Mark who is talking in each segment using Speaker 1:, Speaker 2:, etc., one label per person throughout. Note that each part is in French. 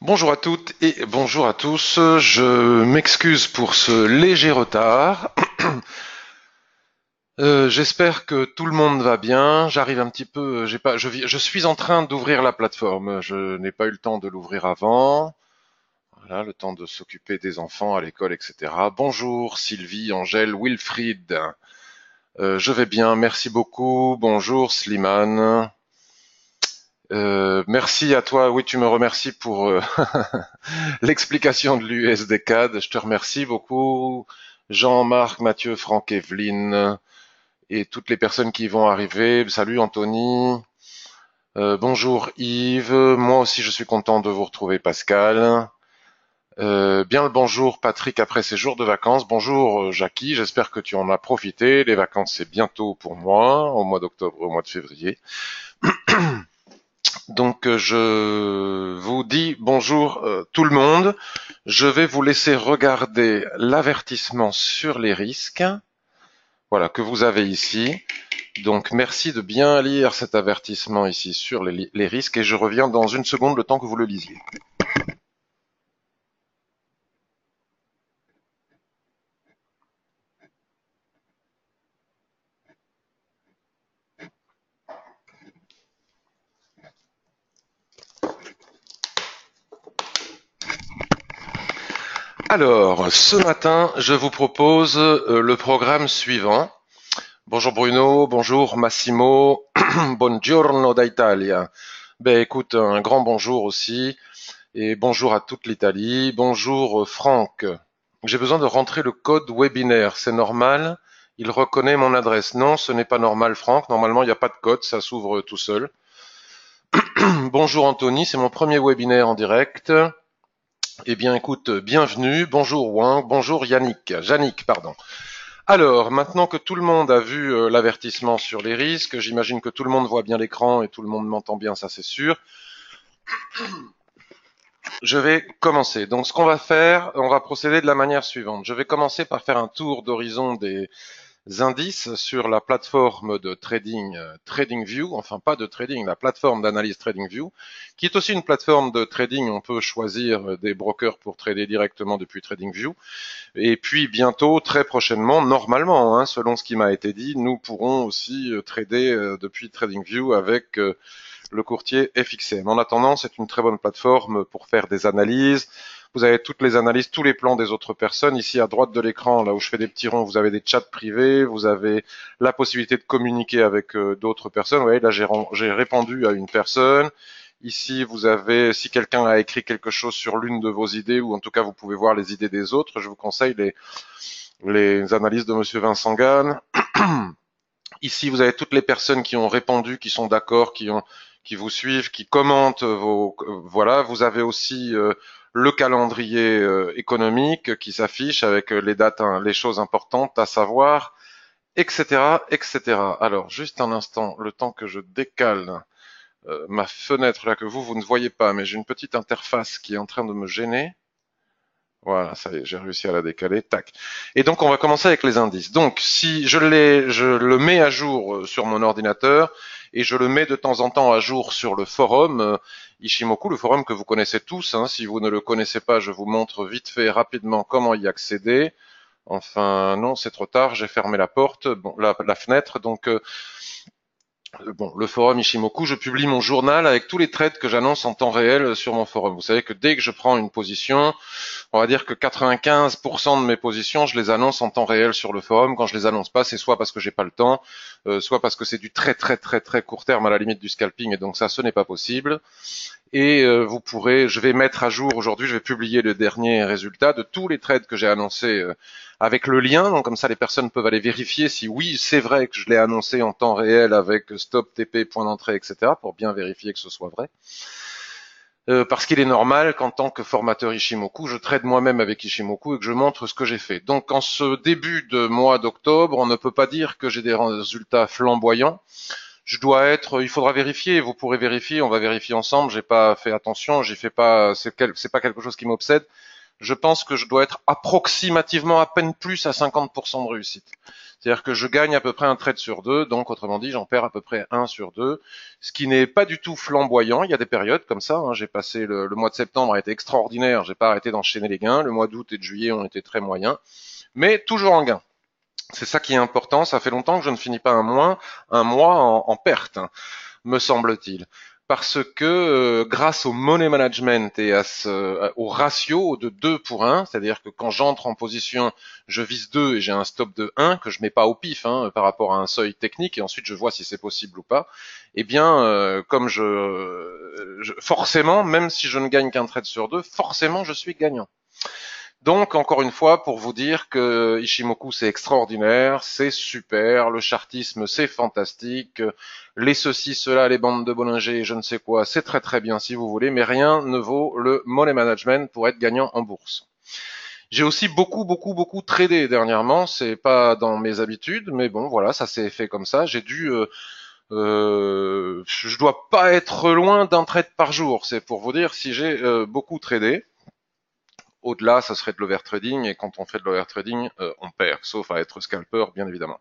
Speaker 1: Bonjour à toutes et bonjour à tous. Je m'excuse pour ce léger retard. J'espère que tout le monde va bien. J'arrive un petit peu. J'ai pas. Je suis en train d'ouvrir la plateforme. Je n'ai pas eu le temps de l'ouvrir avant. Voilà, le temps de s'occuper des enfants à l'école, etc. Bonjour Sylvie, Angèle, Wilfried. Je vais bien, merci beaucoup. Bonjour Slimane. Merci à toi. Oui, tu me remercies pour l'explication de l'USDCAD. Je te remercie beaucoup, Jean-Marc, Mathieu, Franck, Evelyne et toutes les personnes qui vont arriver. Salut Anthony. Bonjour Yves. Moi aussi, je suis content de vous retrouver, Pascal. Bien le bonjour Patrick après ces jours de vacances. Bonjour Jackie, j'espère que tu en as profité. Les vacances c'est bientôt pour moi, au mois d'octobre, au mois de février. Donc je vous dis bonjour tout le monde. Je vais vous laisser regarder l'avertissement sur les risques, voilà, que vous avez ici. Donc merci de bien lire cet avertissement ici sur les risques et je reviens dans une seconde le temps que vous le lisiez. Alors, ce matin, je vous propose le programme suivant. Bonjour Bruno, bonjour Massimo, buongiorno d'Italia. Ben écoute, un grand bonjour aussi. Et bonjour à toute l'Italie. Bonjour Franck. J'ai besoin de rentrer le code webinaire. C'est normal? Il reconnaît mon adresse. Non, ce n'est pas normal, Franck. Normalement, il n'y a pas de code. Ça s'ouvre tout seul. Bonjour Anthony. C'est mon premier webinaire en direct. Eh bien, écoute, bienvenue. Bonjour Wang. Bonjour Yannick. Yannick, pardon. Alors, maintenant que tout le monde a vu l'avertissement sur les risques, j'imagine que tout le monde voit bien l'écran et tout le monde m'entend bien, ça c'est sûr. Je vais commencer. Donc, ce qu'on va faire, on va procéder de la manière suivante. Je vais commencer par faire un tour d'horizon des indices sur la plateforme de trading TradingView, enfin pas de trading, la plateforme d'analyse TradingView, qui est aussi une plateforme de trading. On peut choisir des brokers pour trader directement depuis TradingView. Et puis bientôt, très prochainement, normalement, hein, selon ce qui m'a été dit, nous pourrons aussi trader depuis TradingView avec le courtier FXM. En attendant, c'est une très bonne plateforme pour faire des analyses. Vous avez toutes les analyses, tous les plans des autres personnes. Ici, à droite de l'écran, là où je fais des petits ronds, vous avez des chats privés, vous avez la possibilité de communiquer avec d'autres personnes. Vous voyez, là, j'ai répondu à une personne. Ici, vous avez, si quelqu'un a écrit quelque chose sur l'une de vos idées, ou en tout cas, vous pouvez voir les idées des autres. Je vous conseille les analyses de Monsieur Vincent Gann. Ici, vous avez toutes les personnes qui ont répondu, qui sont d'accord, qui vous suivent, qui commentent voilà. Vous avez aussi le calendrier économique qui s'affiche avec les dates, hein, les choses importantes à savoir, etc., etc. Alors, juste un instant, le temps que je décale ma fenêtre là que vous ne voyez pas, mais j'ai une petite interface qui est en train de me gêner. Voilà, ça y est, j'ai réussi à la décaler. Tac. Et donc, on va commencer avec les indices. Donc, si je le mets à jour sur mon ordinateur et je le mets de temps en temps à jour sur le forum Ishimoku, le forum que vous connaissez tous. Hein. Si vous ne le connaissez pas, je vous montre vite fait, rapidement comment y accéder. Enfin, non, c'est trop tard. J'ai fermé la porte, bon, la fenêtre. Donc, bon, le forum Ishimoku, je publie mon journal avec tous les trades que j'annonce en temps réel sur mon forum. Vous savez que dès que je prends une position, on va dire que 95% de mes positions, je les annonce en temps réel sur le forum. Quand je les annonce pas, c'est soit parce que j'ai pas le temps, soit parce que c'est du très très très très court terme à la limite du scalping, et donc ça, ce n'est pas possible. Et vous pourrez, je vais mettre à jour aujourd'hui, je vais publier le dernier résultat de tous les trades que j'ai annoncés avec le lien. Donc comme ça, les personnes peuvent aller vérifier si oui, c'est vrai que je l'ai annoncé en temps réel avec stop, TP, point d'entrée, etc. pour bien vérifier que ce soit vrai. Parce qu'il est normal qu'en tant que formateur Ishimoku, je trade moi-même avec Ishimoku et que je montre ce que j'ai fait. Donc en ce début de mois d'octobre, on ne peut pas dire que j'ai des résultats flamboyants. Il faudra vérifier, vous pourrez vérifier, on va vérifier ensemble, j'ai pas fait attention, j'y fais pas, c'est pas quelque chose qui m'obsède. je pense que je dois être approximativement à peine plus à 50% de réussite. C'est-à-dire que je gagne à peu près un trade sur deux, donc autrement dit, j'en perds à peu près un sur deux, ce qui n'est pas du tout flamboyant. Il y a des périodes comme ça. Hein. J'ai passé le mois de septembre a été extraordinaire, j'ai pas arrêté d'enchaîner les gains. Le mois d'août et de juillet ont été très moyens, mais toujours en gain. C'est ça qui est important. Ça fait longtemps que je ne finis pas un mois en perte, hein, me semble-t-il. Parce que grâce au money management et au ratio de 2 pour 1, c'est-à-dire que quand j'entre en position, je vise 2 et j'ai un stop de 1 que je mets pas au pif hein, par rapport à un seuil technique et ensuite je vois si c'est possible ou pas, eh bien comme forcément, même si je ne gagne qu'un trade sur 2, forcément je suis gagnant. Donc, encore une fois, pour vous dire que Ishimoku, c'est extraordinaire, c'est super, le chartisme, c'est fantastique, les ceci, cela, les bandes de Bollinger, je ne sais quoi, c'est très très bien si vous voulez, mais rien ne vaut le money management pour être gagnant en bourse. J'ai aussi beaucoup tradé dernièrement, c'est pas dans mes habitudes, mais bon, voilà, ça s'est fait comme ça. Je dois pas être loin d'un trade par jour, c'est pour vous dire si j'ai beaucoup tradé. Au-delà, ça serait de l'overtrading, et quand on fait de l'overtrading, on perd, sauf à être scalper, bien évidemment.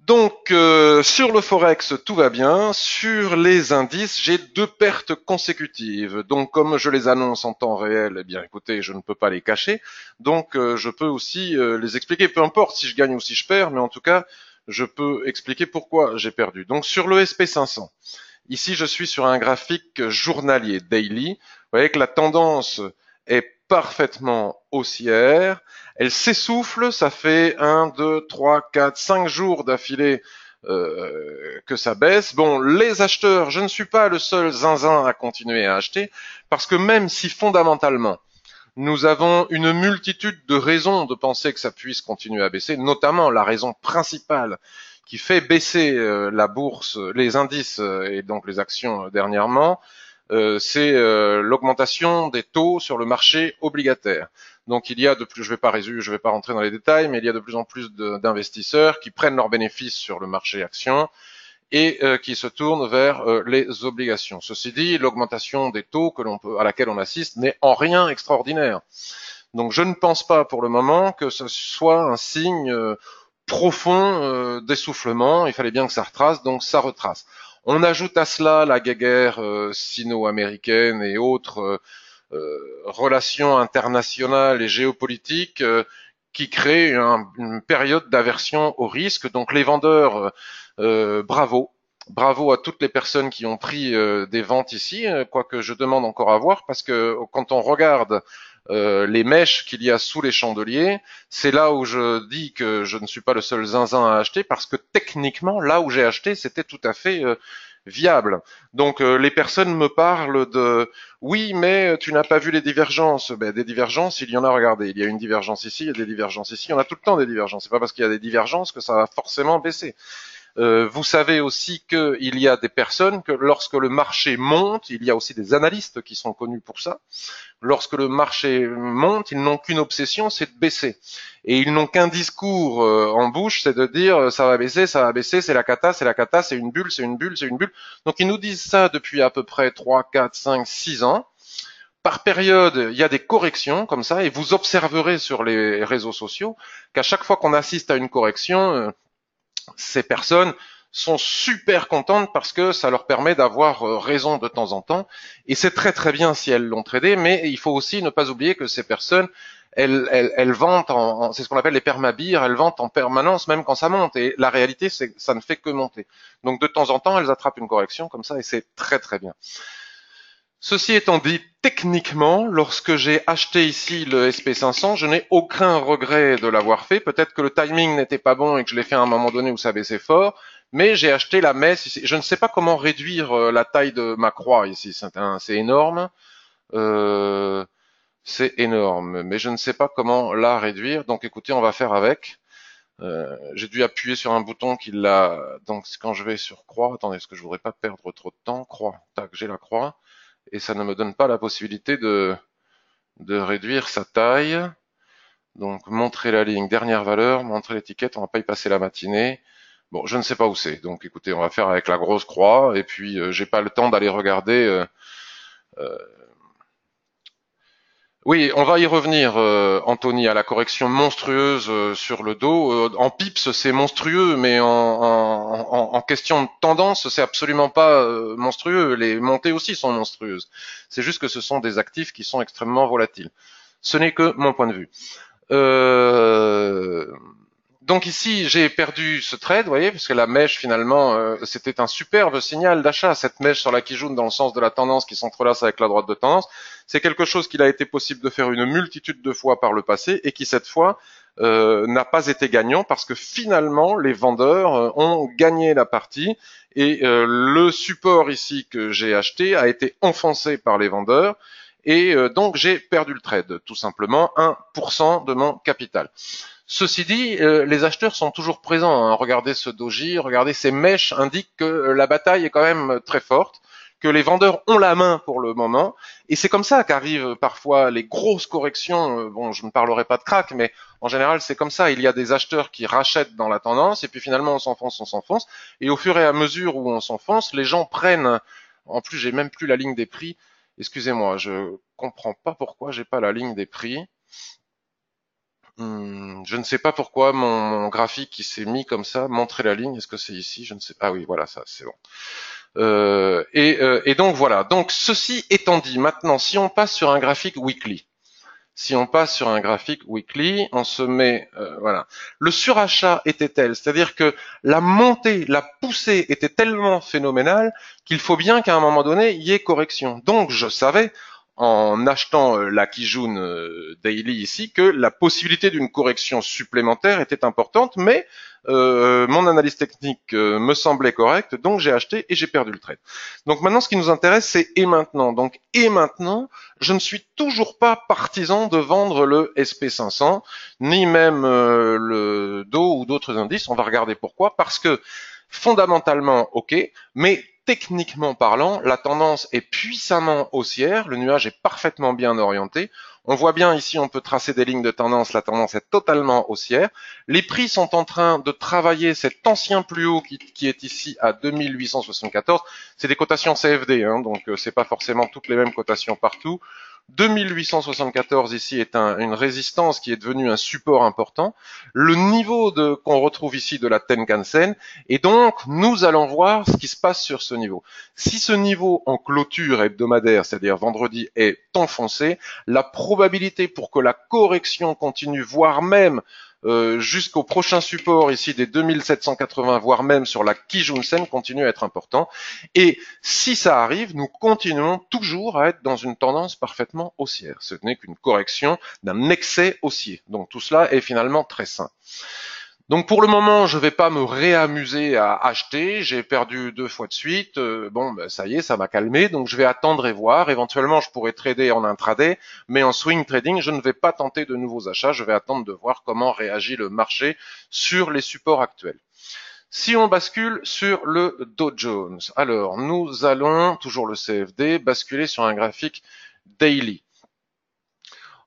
Speaker 1: Donc, sur le Forex, tout va bien. Sur les indices, j'ai 2 pertes consécutives. Donc, comme je les annonce en temps réel, eh bien, écoutez, je ne peux pas les cacher. Donc, je peux aussi les expliquer, peu importe si je gagne ou si je perds, mais en tout cas, je peux expliquer pourquoi j'ai perdu. Donc, sur le SP500, ici, je suis sur un graphique journalier, daily. Vous voyez que la tendance est parfaitement haussière. Elle s'essouffle, ça fait 1, 2, 3, 4, 5 jours d'affilée que ça baisse. Bon, les acheteurs, je ne suis pas le seul zinzin à continuer à acheter, parce que même si fondamentalement, nous avons une multitude de raisons de penser que ça puisse continuer à baisser, notamment la raison principale qui fait baisser la bourse, les indices et donc les actions dernièrement, c'est l'augmentation des taux sur le marché obligataire. Donc il y a de plus, je vais pas rentrer dans les détails, mais il y a de plus en plus d'investisseurs qui prennent leurs bénéfices sur le marché action et qui se tournent vers les obligations. Ceci dit, l'augmentation des taux à laquelle on assiste n'est en rien extraordinaire. Donc je ne pense pas pour le moment que ce soit un signe profond d'essoufflement. Il fallait bien que ça retrace, donc ça retrace. On ajoute à cela la guerre sino-américaine et autres relations internationales et géopolitiques qui créent une période d'aversion au risque. Donc les vendeurs, bravo. Bravo à toutes les personnes qui ont pris des ventes ici, quoique je demande encore à voir, parce que quand on regarde les mèches qu'il y a sous les chandeliers, c'est là où je dis que je ne suis pas le seul zinzin à acheter, parce que techniquement, là où j'ai acheté, c'était tout à fait viable. Donc les personnes me parlent de oui, mais tu n'as pas vu les divergences. Ben, des divergences, il y en a, regardez, il y a une divergence ici, il y a des divergences ici, il y en a tout le temps des divergences. C'est pas parce qu'il y a des divergences que ça va forcément baisser. Vous savez aussi qu'il y a des personnes que lorsque le marché monte, il y a aussi des analystes qui sont connus pour ça. Lorsque le marché monte, ils n'ont qu'une obsession, c'est de baisser. Et ils n'ont qu'un discours en bouche, c'est de dire ça va baisser, c'est la cata, c'est une bulle, c'est une bulle, c'est une bulle. Donc ils nous disent ça depuis à peu près 3, 4, 5, 6 ans. Par période, il y a des corrections comme ça, et vous observerez sur les réseaux sociaux qu'à chaque fois qu'on assiste à une correction, ces personnes sont super contentes parce que ça leur permet d'avoir raison de temps en temps. Et c'est très très bien si elles l'ont tradé, mais il faut aussi ne pas oublier que ces personnes, elles vendent, c'est ce qu'on appelle les permabires, elles vendent en permanence même quand ça monte. Et la réalité, c'est que ça ne fait que monter. Donc de temps en temps, elles attrapent une correction comme ça et c'est très très bien. Ceci étant dit, techniquement, lorsque j'ai acheté ici le SP500, je n'ai aucun regret de l'avoir fait. Peut-être que le timing n'était pas bon et que je l'ai fait à un moment donné où ça baissait fort, mais j'ai acheté la messe ici. Je ne sais pas comment réduire la taille de ma croix ici. C'est énorme. Euh, c'est énorme, mais je ne sais pas comment la réduire. Donc écoutez, on va faire avec. J'ai dû appuyer sur un bouton qui l'a. Donc quand je vais sur croix, attendez, parce que je voudrais pas perdre trop de temps. Croix, tac, j'ai la croix et ça ne me donne pas la possibilité de réduire sa taille. Donc montrer la ligne, dernière valeur, montrer l'étiquette, on va pas y passer la matinée. Bon, je ne sais pas où c'est. Donc écoutez, on va faire avec la grosse croix et puis j'ai pas le temps d'aller regarder Oui, on va y revenir, Anthony, à la correction monstrueuse sur le dos. En pips, c'est monstrueux, mais en question de tendance, c'est absolument pas monstrueux. Les montées aussi sont monstrueuses. C'est juste que ce sont des actifs qui sont extrêmement volatiles. Ce n'est que mon point de vue. Euh, donc ici, j'ai perdu ce trade, vous voyez, puisque la mèche, finalement, c'était un superbe signal d'achat. Cette mèche sur la Kijun dans le sens de la tendance qui s'entrelace avec la droite de tendance, c'est quelque chose qu'il a été possible de faire une multitude de fois par le passé et qui, cette fois, n'a pas été gagnant parce que finalement, les vendeurs ont gagné la partie et le support ici que j'ai acheté a été enfoncé par les vendeurs et donc j'ai perdu le trade, tout simplement 1% de mon capital. Ceci dit, les acheteurs sont toujours présents, hein. Regardez ce doji, regardez ces mèches indiquent que la bataille est quand même très forte, que les vendeurs ont la main pour le moment, et c'est comme ça qu'arrivent parfois les grosses corrections. Bon, je ne parlerai pas de crack, mais en général c'est comme ça. Il y a des acheteurs qui rachètent dans la tendance, et puis finalement on s'enfonce, et au fur et à mesure où on s'enfonce, les gens prennent. En plus, j'ai même plus la ligne des prix. Excusez-moi, je comprends pas pourquoi j'ai pas la ligne des prix. Je ne sais pas pourquoi mon graphique qui s'est mis comme ça, montrer la ligne, est-ce que c'est ici? Je ne sais pas. Ah oui, voilà, ça, c'est bon. Et donc voilà. Donc ceci étant dit, maintenant, si on passe sur un graphique weekly, si on passe sur un graphique weekly, on se met, voilà. Le surachat était tel, c'est-à-dire que la montée, la poussée était tellement phénoménale qu'il faut bien qu'à un moment donné, il y ait correction. Donc je savais, en achetant la Kijun Daily ici, que la possibilité d'une correction supplémentaire était importante, mais mon analyse technique me semblait correcte, donc j'ai acheté et j'ai perdu le trade. Donc maintenant, ce qui nous intéresse, c'est et maintenant. Donc et maintenant, je ne suis toujours pas partisan de vendre le SP500, ni même le Dow ou d'autres indices. On va regarder pourquoi. Parce que fondamentalement, ok, mais techniquement parlant, la tendance est puissamment haussière, le nuage est parfaitement bien orienté. On voit bien ici, on peut tracer des lignes de tendance, la tendance est totalement haussière. Les prix sont en train de travailler cet ancien plus haut qui est ici à 2874. C'est des cotations CFD, hein, donc c'est pas forcément toutes les mêmes cotations partout. 2874 ici est une résistance qui est devenue un support important. Le niveau qu'on retrouve ici de la Tenkan-sen, et donc nous allons voir ce qui se passe sur ce niveau. Si ce niveau en clôture hebdomadaire, c'est-à-dire vendredi, est enfoncé, la probabilité pour que la correction continue, voire même jusqu'au prochain support ici des 2780, voire même sur la Kijun-sen, continue à être important. Et si ça arrive, nous continuons toujours à être dans une tendance parfaitement haussière. Ce n'est qu'une correction d'un excès haussier. Donc tout cela est finalement très sain. Donc pour le moment, je ne vais pas me réamuser à acheter. J'ai perdu 2 fois de suite. Bon, ben, ça y est, ça m'a calmé. Donc je vais attendre et voir. Éventuellement, je pourrais trader en intraday, mais en swing trading, je ne vais pas tenter de nouveaux achats. Je vais attendre de voir comment réagit le marché sur les supports actuels. Si on bascule sur le Dow Jones, alors nous allons, toujours le CFD, basculer sur un graphique daily.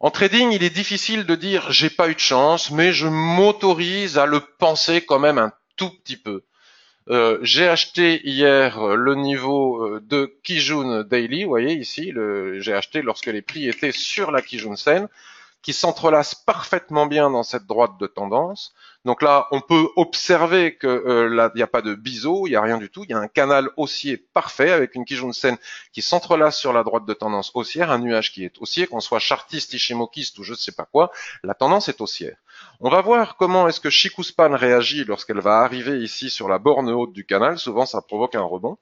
Speaker 1: En trading, il est difficile de dire j'ai pas eu de chance, mais je m'autorise à le penser quand même un tout petit peu. J'ai acheté hier le niveau de Kijun Daily, vous voyez ici, j'ai acheté lorsque les prix étaient sur la Kijun Sen, qui s'entrelacent parfaitement bien dans cette droite de tendance. Donc là, on peut observer que là, il n'y a pas de biseau, il n'y a rien du tout. Il y a un canal haussier parfait avec une Kijun-sen qui s'entrelace sur la droite de tendance haussière, un nuage qui est haussier, qu'on soit chartiste, ishimokiste ou je ne sais pas quoi, la tendance est haussière. On va voir comment est-ce que Shikuspan réagit lorsqu'elle va arriver ici sur la borne haute du canal. Souvent, ça provoque un rebond.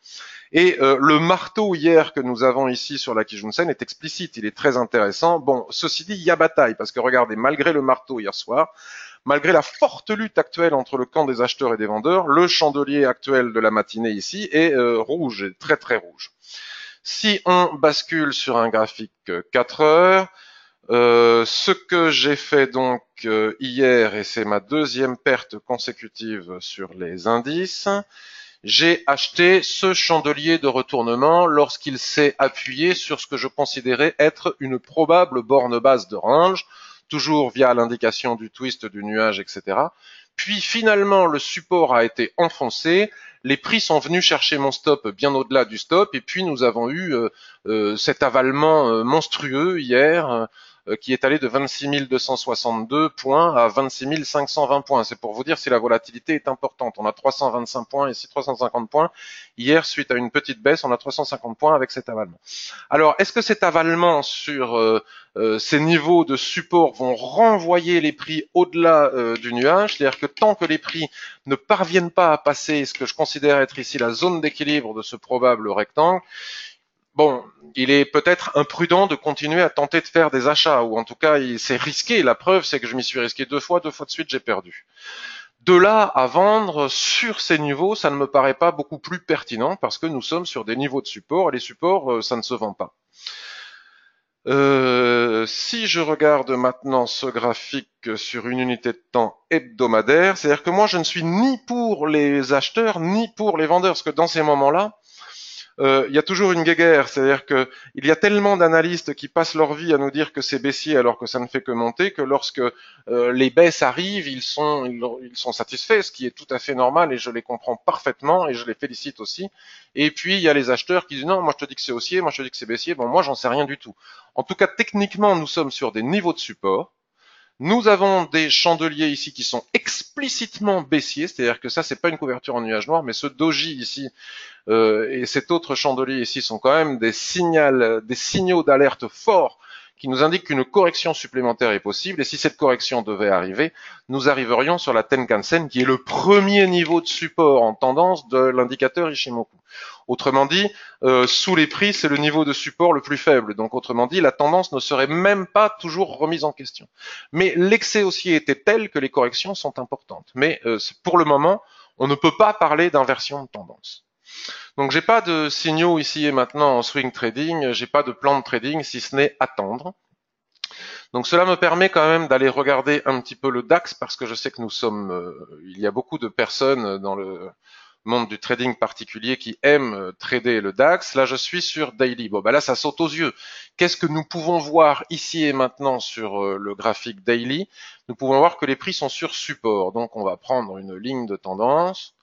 Speaker 1: Et le marteau hier que nous avons ici sur la Kijun-sen est explicite, il est très intéressant. Bon, ceci dit, il y a bataille, parce que regardez, malgré le marteau hier soir, malgré la forte lutte actuelle entre le camp des acheteurs et des vendeurs, le chandelier actuel de la matinée ici est rouge, très très rouge. Si on bascule sur un graphique 4 heures, ce que j'ai fait donc hier, et c'est ma deuxième perte consécutive sur les indices, j'ai acheté ce chandelier de retournement lorsqu'il s'est appuyé sur ce que je considérais être une probable borne basse de range, toujours via l'indication du twist du nuage, etc. Puis finalement, le support a été enfoncé, les prix sont venus chercher mon stop bien au-delà du stop, et puis nous avons eu cet avalement monstrueux hier, qui est allé de 26 262 points à 26 520 points. C'est pour vous dire si la volatilité est importante. On a 325 points ici, 350 points. Hier, suite à une petite baisse, on a 350 points avec cet avalement. Alors, est-ce que cet avalement sur ces niveaux de support vont renvoyer les prix au-delà du nuage? C'est-à-dire que tant que les prix ne parviennent pas à passer ce que je considère être ici la zone d'équilibre de ce probable rectangle, bon, il est peut-être imprudent de continuer à tenter de faire des achats, ou en tout cas, c'est risqué. La preuve, c'est que je m'y suis risqué deux fois de suite, j'ai perdu. De là à vendre sur ces niveaux, ça ne me paraît pas beaucoup plus pertinent parce que nous sommes sur des niveaux de support et les supports, ça ne se vend pas. Si je regarde maintenant ce graphique sur une unité de temps hebdomadaire, c'est-à-dire que moi je ne suis ni pour les acheteurs ni pour les vendeurs, parce que dans ces moments-là, il y a toujours une guéguerre, c'est-à-dire que il y a tellement d'analystes qui passent leur vie à nous dire que c'est baissier alors que ça ne fait que monter, que lorsque les baisses arrivent, ils sont satisfaits, ce qui est tout à fait normal et je les comprends parfaitement et je les félicite aussi. Et puis il y a les acheteurs qui disent non, moi je te dis que c'est haussier, moi je te dis que c'est baissier, bon moi j'en sais rien du tout. En tout cas, techniquement, nous sommes sur des niveaux de support. Nous avons des chandeliers ici qui sont explicitement baissiers, c'est-à-dire que ça, c'est pas une couverture en nuage noir, mais ce doji ici et cet autre chandelier ici sont quand même des signaux d'alerte forts qui nous indiquent qu'une correction supplémentaire est possible. Et si cette correction devait arriver, nous arriverions sur la Tenkan-sen, qui est le premier niveau de support en tendance de l'indicateur Ishimoku. Autrement dit, sous les prix, c'est le niveau de support le plus faible. Donc, autrement dit, la tendance ne serait même pas toujours remise en question. Mais l'excès haussier était tel que les corrections sont importantes. Mais pour le moment, on ne peut pas parler d'inversion de tendance. Donc j'ai pas de signaux ici et maintenant en swing trading, j'ai pas de plan de trading si ce n'est attendre. Donc cela me permet quand même d'aller regarder un petit peu le DAX parce que je sais que il y a beaucoup de personnes dans le monde du trading particulier qui aiment trader le DAX. Là je suis sur daily. Bon ben là ça saute aux yeux. Qu'est-ce que nous pouvons voir ici et maintenant sur le graphique daily? Nous pouvons voir que les prix sont sur support. Donc on va prendre une ligne de tendance,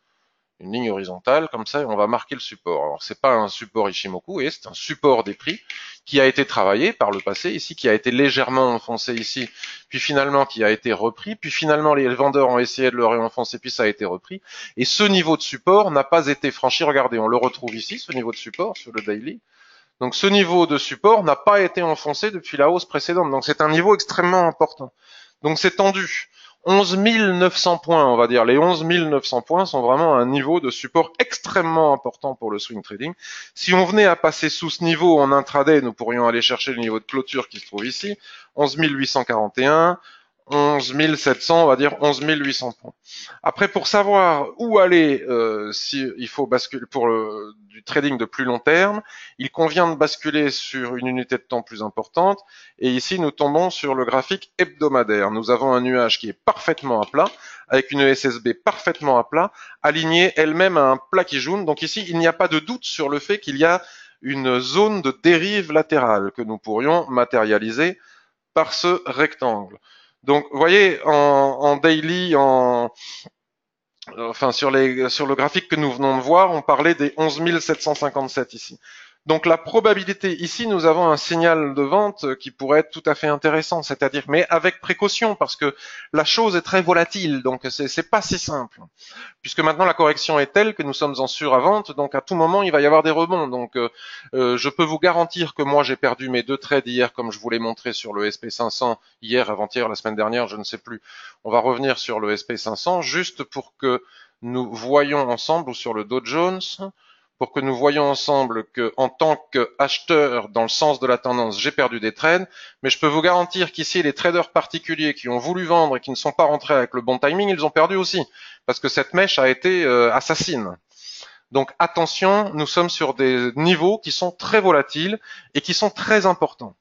Speaker 1: une ligne horizontale, comme ça, et on va marquer le support. Alors, c'est pas un support Ishimoku, et c'est un support des prix qui a été travaillé par le passé, ici, qui a été légèrement enfoncé ici, puis finalement qui a été repris, puis finalement les vendeurs ont essayé de le réenfoncer, puis ça a été repris, et ce niveau de support n'a pas été franchi. Regardez, on le retrouve ici, ce niveau de support, sur le daily. Donc, ce niveau de support n'a pas été enfoncé depuis la hausse précédente, donc c'est un niveau extrêmement important. Donc, c'est tendu. 11 900 points, on va dire. Les 11 900 points sont vraiment un niveau de support extrêmement important pour le swing trading. Si on venait à passer sous ce niveau en intraday, nous pourrions aller chercher le niveau de clôture qui se trouve ici, 11 841, 11 700, on va dire 11 800 points. Après, pour savoir où aller, si il faut basculer pour du trading de plus long terme, il convient de basculer sur une unité de temps plus importante. Et ici, nous tombons sur le graphique hebdomadaire. Nous avons un nuage qui est parfaitement à plat, avec une SSB parfaitement à plat, alignée elle-même à un plat qui jaune. Donc ici, il n'y a pas de doute sur le fait qu'il y a une zone de dérive latérale que nous pourrions matérialiser par ce rectangle. Donc, vous voyez, en daily, enfin sur le graphique que nous venons de voir, on parlait des 11 757 ici. Donc la probabilité ici, nous avons un signal de vente qui pourrait être tout à fait intéressant, c'est-à-dire mais avec précaution parce que la chose est très volatile, donc c'est pas si simple. Puisque maintenant la correction est telle que nous sommes en suravente, donc à tout moment il va y avoir des rebonds. Donc je peux vous garantir que moi j'ai perdu mes deux trades hier, comme je vous l'ai montré sur le SP500 hier, avant-hier, la semaine dernière, je ne sais plus. On va revenir sur le SP500 juste pour que nous voyons ensemble, ou sur le Dow Jones, pour que nous voyons ensemble que, en tant qu'acheteur, dans le sens de la tendance, j'ai perdu des trades, mais je peux vous garantir qu'ici, les traders particuliers qui ont voulu vendre et qui ne sont pas rentrés avec le bon timing, ils ont perdu aussi, parce que cette mèche a été assassine. Donc attention, nous sommes sur des niveaux qui sont très volatiles et qui sont très importants,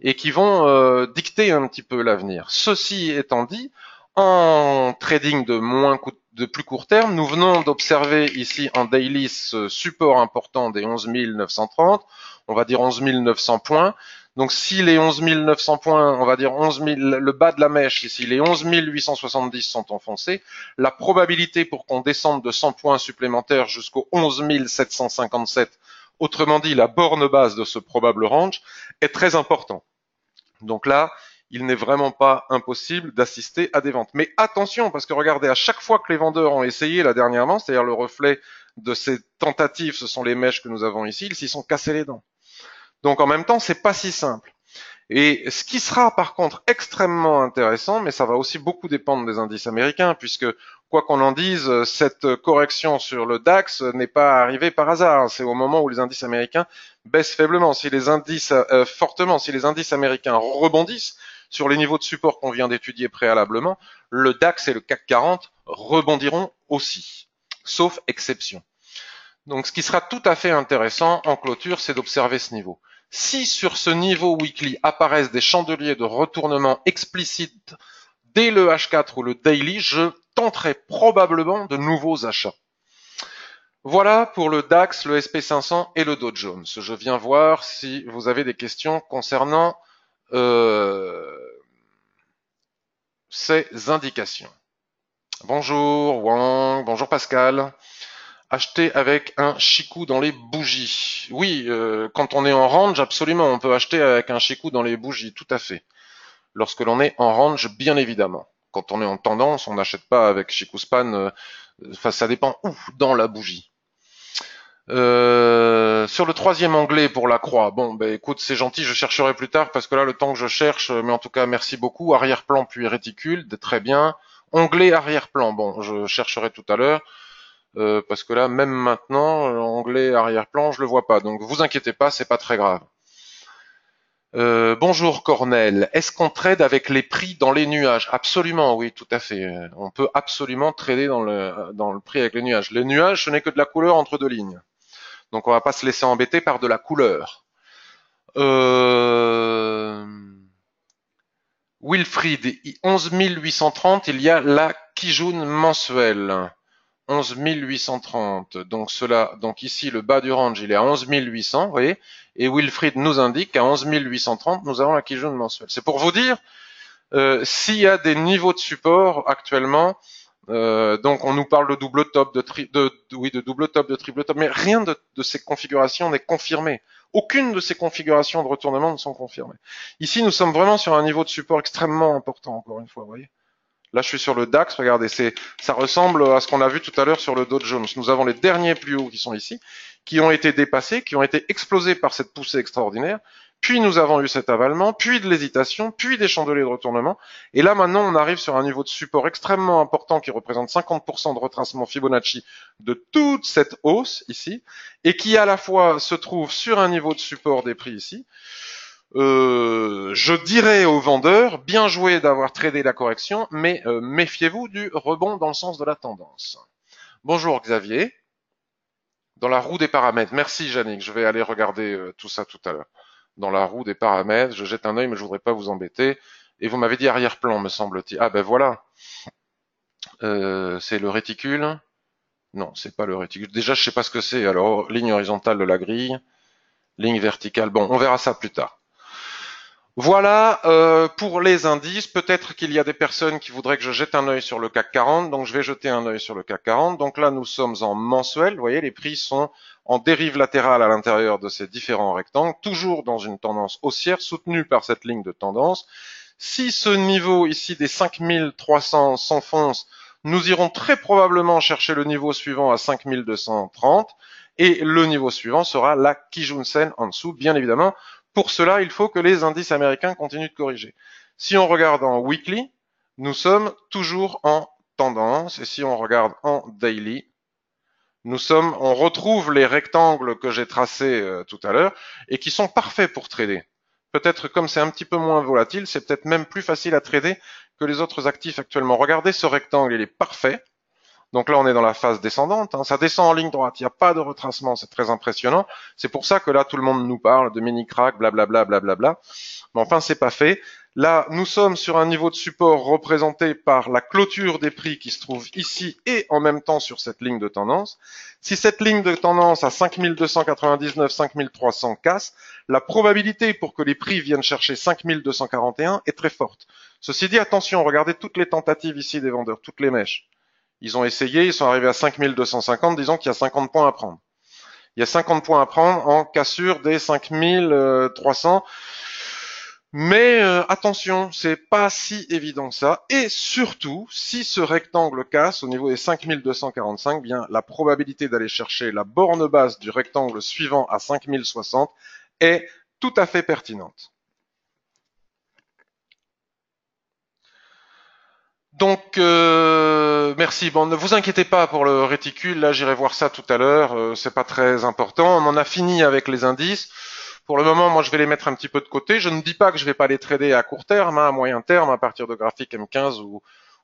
Speaker 1: et qui vont dicter un petit peu l'avenir. Ceci étant dit, en trading de plus court terme, nous venons d'observer ici en daily ce support important des 11 930, on va dire 11 900 points. Donc si les 11 900 points, on va dire 11 000, le bas de la mèche ici, les 11 870 sont enfoncés, la probabilité pour qu'on descende de 100 points supplémentaires jusqu'aux 11 757, autrement dit la borne basse de ce probable range, est très importante. Donc là, il n'est vraiment pas impossible d'assister à des ventes. Mais attention, parce que regardez, à chaque fois que les vendeurs ont essayé là dernièrement, c'est-à-dire le reflet de ces tentatives, ce sont les mèches que nous avons ici, ils s'y sont cassés les dents. Donc en même temps, c'est pas si simple. Et ce qui sera par contre extrêmement intéressant, mais ça va aussi beaucoup dépendre des indices américains, puisque quoi qu'on en dise, cette correction sur le DAX n'est pas arrivée par hasard. C'est au moment où les indices américains baissent faiblement. Si les indices fortement, si les indices américains rebondissent sur les niveaux de support qu'on vient d'étudier préalablement, le DAX et le CAC 40 rebondiront aussi, sauf exception. Donc ce qui sera tout à fait intéressant en clôture, c'est d'observer ce niveau. Si sur ce niveau weekly apparaissent des chandeliers de retournement explicites dès le H4 ou le daily, je tenterai probablement de nouveaux achats. Voilà pour le DAX, le SP500 et le Dow Jones. Je viens voir si vous avez des questions concernant ces indications. Bonjour Wang, bonjour Pascal. Acheter avec un Chikou dans les bougies. Oui, quand on est en range, absolument, on peut acheter avec un Chikou dans les bougies, tout à fait. Lorsque l'on est en range, bien évidemment. Quand on est en tendance, on n'achète pas avec Chikou Span, ça dépend où dans la bougie. Sur le troisième onglet pour la croix, bon, ben écoute, c'est gentil, je chercherai plus tard parce que là, le temps que je cherche, mais en tout cas, merci beaucoup. Arrière-plan puis réticule, très bien. Onglet arrière-plan, bon, je chercherai tout à l'heure. Parce que là, même maintenant, onglet arrière-plan, je le vois pas. Donc, vous inquiétez pas, c'est pas très grave. Bonjour Cornel. Est-ce qu'on trade avec les prix dans les nuages? Absolument, oui, tout à fait. On peut absolument trader dans le prix avec les nuages. Les nuages, ce n'est que de la couleur entre deux lignes. Donc, on va pas se laisser embêter par de la couleur. Wilfried, 11 830, il y a la Kijun mensuelle. 11 830. Donc ici, le bas du range, il est à 11 800, vous voyez. Et Wilfried nous indique qu'à 11 830, nous avons la Kijun mensuelle. C'est pour vous dire, s'il y a des niveaux de support actuellement, donc on nous parle de double top, de double top, de triple top, mais rien de ces configurations n'est confirmé. Aucune de ces configurations de retournement ne sont confirmées. Ici, nous sommes vraiment sur un niveau de support extrêmement important, encore une fois, vous voyez. Là, je suis sur le DAX, regardez, ça ressemble à ce qu'on a vu tout à l'heure sur le Dow Jones. Nous avons les derniers plus hauts qui sont ici, qui ont été dépassés, qui ont été explosés par cette poussée extraordinaire. Puis nous avons eu cet avalement, puis de l'hésitation, puis des chandeliers de retournement. Et là, maintenant, on arrive sur un niveau de support extrêmement important qui représente 50% de retracement Fibonacci de toute cette hausse ici, et qui à la fois se trouve sur un niveau de support des prix ici. Je dirais aux vendeurs, bien joué d'avoir tradé la correction, mais méfiez-vous du rebond dans le sens de la tendance. Bonjour Xavier. Dans la roue des paramètres. Merci Yannick, je vais aller regarder tout ça tout à l'heure. Dans la roue des paramètres, je jette un œil, mais je voudrais pas vous embêter. Et vous m'avez dit arrière-plan, me semble-t-il. Ah ben voilà. C'est le réticule. Non, c'est pas le réticule. Déjà, je sais pas ce que c'est. Alors, ligne horizontale de la grille, ligne verticale. Bon, on verra ça plus tard. Voilà pour les indices. Peut-être qu'il y a des personnes qui voudraient que je jette un œil sur le CAC 40, donc je vais jeter un œil sur le CAC 40. Donc là, nous sommes en mensuel. Vous voyez, les prix sont en dérive latérale à l'intérieur de ces différents rectangles, toujours dans une tendance haussière soutenue par cette ligne de tendance. Si ce niveau ici des 5300 s'enfonce, nous irons très probablement chercher le niveau suivant à 5230 et le niveau suivant sera la Kijun-sen en dessous, bien évidemment. Pour cela, il faut que les indices américains continuent de corriger. Si on regarde en weekly, nous sommes toujours en tendance. Et si on regarde en daily, on retrouve les rectangles que j'ai tracés tout à l'heure et qui sont parfaits pour trader. Peut-être comme c'est un petit peu moins volatile, c'est peut-être même plus facile à trader que les autres actifs actuellement. Regardez ce rectangle, il est parfait. Donc là, on est dans la phase descendante. Ça descend en ligne droite. Il n'y a pas de retracement. C'est très impressionnant. C'est pour ça que là, tout le monde nous parle de mini crack, blablabla, blablabla. Mais enfin, c'est pas fait. Là, nous sommes sur un niveau de support représenté par la clôture des prix qui se trouve ici et en même temps sur cette ligne de tendance. Si cette ligne de tendance à 5299, 5300 casse, la probabilité pour que les prix viennent chercher 5241 est très forte. Ceci dit, attention, regardez toutes les tentatives ici des vendeurs, toutes les mèches. Ils ont essayé, ils sont arrivés à 5250, disons qu'il y a 50 points à prendre. Il y a 50 points à prendre en cassure des 5300. Mais attention, c'est pas si évident que ça. Et surtout, si ce rectangle casse au niveau des 5245, bien la probabilité d'aller chercher la borne basse du rectangle suivant à 5060 est tout à fait pertinente. Donc, merci. Bon, ne vous inquiétez pas pour le réticule. Là, j'irai voir ça tout à l'heure. C'est pas très important. On en a fini avec les indices. Pour le moment, moi, je vais les mettre un petit peu de côté. Je ne dis pas que je vais pas les trader à court terme, hein, à moyen terme, à partir de graphiques M15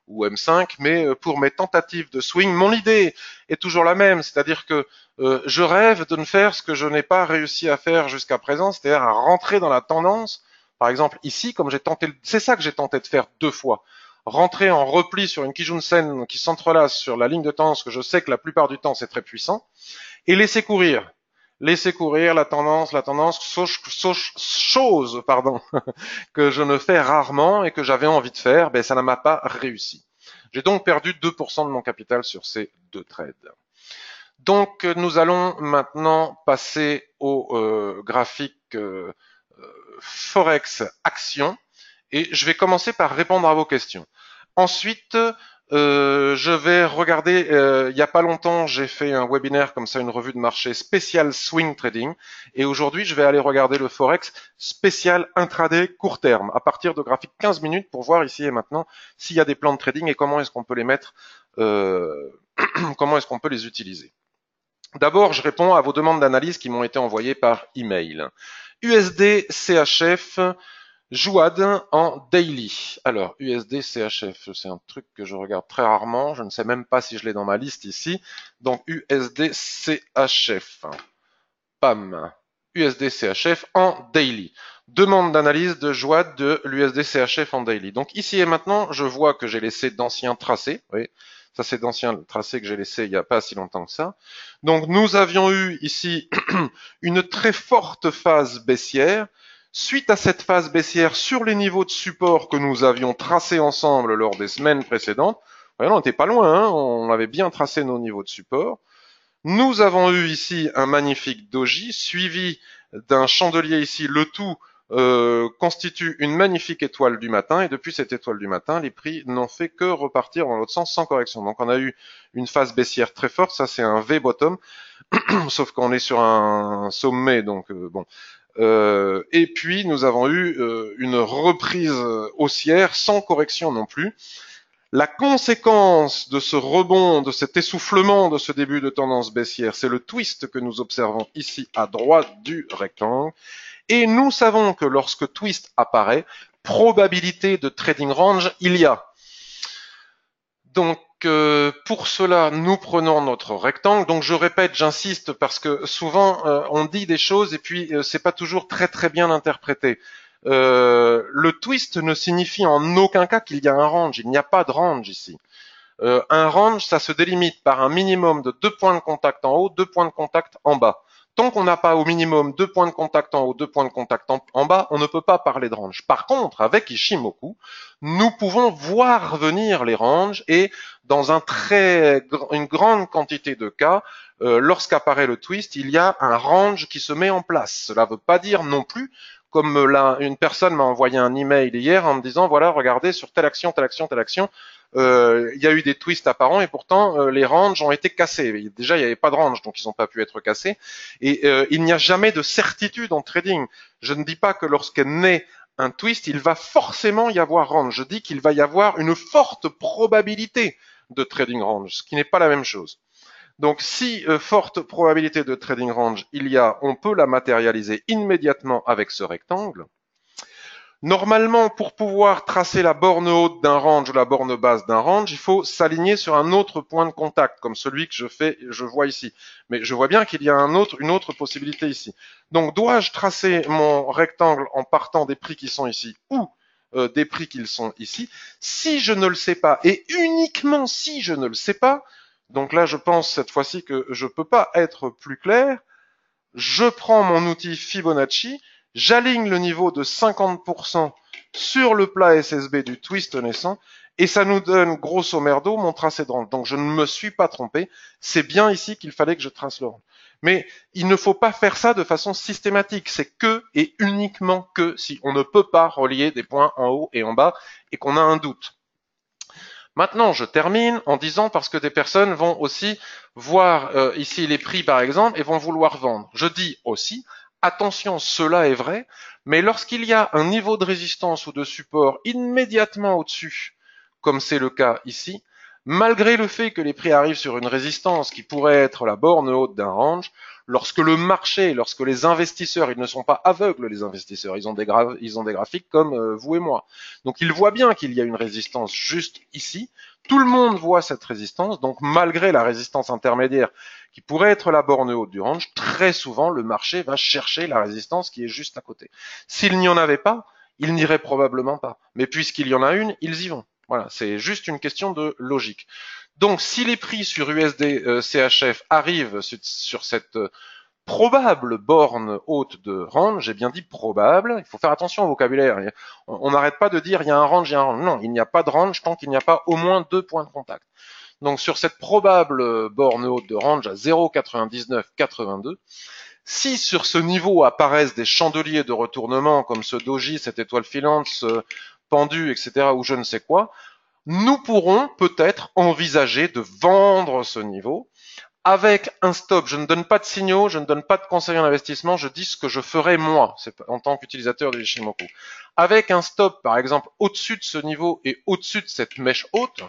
Speaker 1: ou M5, mais pour mes tentatives de swing, mon idée est toujours la même, c'est-à-dire que je rêve de ne faire ce que je n'ai pas réussi à faire jusqu'à présent, c'est-à-dire à rentrer dans la tendance. Par exemple, ici, comme j'ai tenté, c'est ça que j'ai tenté de faire 2 fois. Rentrer en repli sur une Kijun-sen qui s'entrelace sur la ligne de tendance que je sais que la plupart du temps c'est très puissant, et laisser courir. Laisser courir la tendance, chose, pardon, que je ne fais rarement et que j'avais envie de faire, ben ça ne m'a pas réussi. J'ai donc perdu 2% de mon capital sur ces 2 trades. Donc nous allons maintenant passer au graphique Forex Action et je vais commencer par répondre à vos questions. Ensuite, je vais regarder, il n'y a pas longtemps, j'ai fait un webinaire comme ça, une revue de marché spécial swing trading. Et aujourd'hui, je vais aller regarder le Forex spécial intraday court terme, à partir de graphiques 15 minutes pour voir ici et maintenant s'il y a des plans de trading et comment est-ce qu'on peut les mettre, comment est-ce qu'on peut les utiliser. D'abord, je réponds à vos demandes d'analyse qui m'ont été envoyées par email. USD CHF Jouad en daily. Alors, USD CHF, c'est un truc que je regarde très rarement. Je ne sais même pas si je l'ai dans ma liste ici. Donc, USD CHF. Pam. USD CHF en daily. Demande d'analyse de Jouad de l'USD CHF en daily. Donc, ici et maintenant, je vois que j'ai laissé d'anciens tracés. Oui, ça, c'est d'anciens tracés que j'ai laissés il n'y a pas si longtemps que ça. Donc, nous avions eu ici une très forte phase baissière. Suite à cette phase baissière sur les niveaux de support que nous avions tracés ensemble lors des semaines précédentes, on n'était pas loin, hein, on avait bien tracé nos niveaux de support. Nous avons eu ici un magnifique doji suivi d'un chandelier ici, le tout constitue une magnifique étoile du matin et depuis cette étoile du matin, les prix n'ont fait que repartir dans l'autre sens sans correction. Donc on a eu une phase baissière très forte, ça c'est un V-bottom, sauf qu'on est sur un sommet, donc bon. Et puis nous avons eu une reprise haussière sans correction non plus. La conséquence de ce rebond, de cet essoufflement de ce début de tendance baissière, c'est le twist que nous observons ici à droite du rectangle. Et nous savons que lorsque twist apparaît, probabilité de trading range, il y a. Donc, pour cela, nous prenons notre rectangle. Donc, je répète, j'insiste parce que souvent on dit des choses et puis c'est pas toujours très très bien interprété. Le twist ne signifie en aucun cas qu'il y a un range. Il n'y a pas de range ici. Un range, ça se délimite par un minimum de 2 points de contact en haut, 2 points de contact en bas. Tant qu'on n'a pas au minimum 2 points de contact en haut, 2 points de contact en bas, on ne peut pas parler de range. Par contre, avec Ishimoku, nous pouvons voir venir les ranges et dans une grande quantité de cas, lorsqu'apparaît le twist, il y a un range qui se met en place. Cela ne veut pas dire non plus, comme une personne m'a envoyé un email hier en me disant, voilà, regardez, sur telle action, telle action, telle action, il y a eu des twists apparents et pourtant les ranges ont été cassés. Déjà, il n'y avait pas de range, donc ils n'ont pas pu être cassés. Et il n'y a jamais de certitude en trading. Je ne dis pas que lorsqu'est naît un twist, il va forcément y avoir range. Je dis qu'il va y avoir une forte probabilité de trading range, ce qui n'est pas la même chose. Donc, si forte probabilité de trading range il y a, on peut la matérialiser immédiatement avec ce rectangle. Normalement, pour pouvoir tracer la borne haute d'un range ou la borne basse d'un range, il faut s'aligner sur un autre point de contact, comme celui que je vois ici. Mais je vois bien qu'il y a une autre possibilité ici. Donc, dois-je tracer mon rectangle en partant des prix qui sont ici ou des prix qui sont ici? Si je ne le sais pas, et uniquement si je ne le sais pas, donc là, je pense cette fois-ci que je peux pas être plus clair, je prends mon outil Fibonacci, j'aligne le niveau de 50% sur le plat SSB du twist naissant et ça nous donne grosso merdo mon tracé de range. Donc je ne me suis pas trompé, c'est bien ici qu'il fallait que je trace le range. Mais il ne faut pas faire ça de façon systématique. C'est que et uniquement que si on ne peut pas relier des points en haut et en bas et qu'on a un doute. Maintenant, je termine en disant, parce que des personnes vont aussi voir ici les prix par exemple et vont vouloir vendre. Je dis aussi, attention, cela est vrai, mais lorsqu'il y a un niveau de résistance ou de support immédiatement au-dessus, comme c'est le cas ici, malgré le fait que les prix arrivent sur une résistance qui pourrait être la borne haute d'un range, lorsque le marché, lorsque les investisseurs, ils ne sont pas aveugles les investisseurs, ils ont des graphiques comme vous et moi. Donc ils voient bien qu'il y a une résistance juste ici, tout le monde voit cette résistance, donc malgré la résistance intermédiaire qui pourrait être la borne haute du range, très souvent le marché va chercher la résistance qui est juste à côté. S'il n'y en avait pas, il n'irait probablement pas. Mais puisqu'il y en a une, ils y vont. Voilà, c'est juste une question de logique. Donc si les prix sur USD CHF arrivent sur cette probable borne haute de range, j'ai bien dit probable, il faut faire attention au vocabulaire. On n'arrête pas de dire il y a un range, il y a un range. Non, il n'y a pas de range tant qu'il n'y a pas au moins 2 points de contact. Donc sur cette probable borne haute de range à 0,9982, si sur ce niveau apparaissent des chandeliers de retournement comme ce doji, cette étoile filante, ce pendu, etc., ou je ne sais quoi, nous pourrons peut-être envisager de vendre ce niveau avec un stop. Je ne donne pas de signaux, je ne donne pas de conseils en investissement, je dis ce que je ferai moi en tant qu'utilisateur de Ishimoku. Avec un stop, par exemple, au-dessus de ce niveau et au-dessus de cette mèche haute,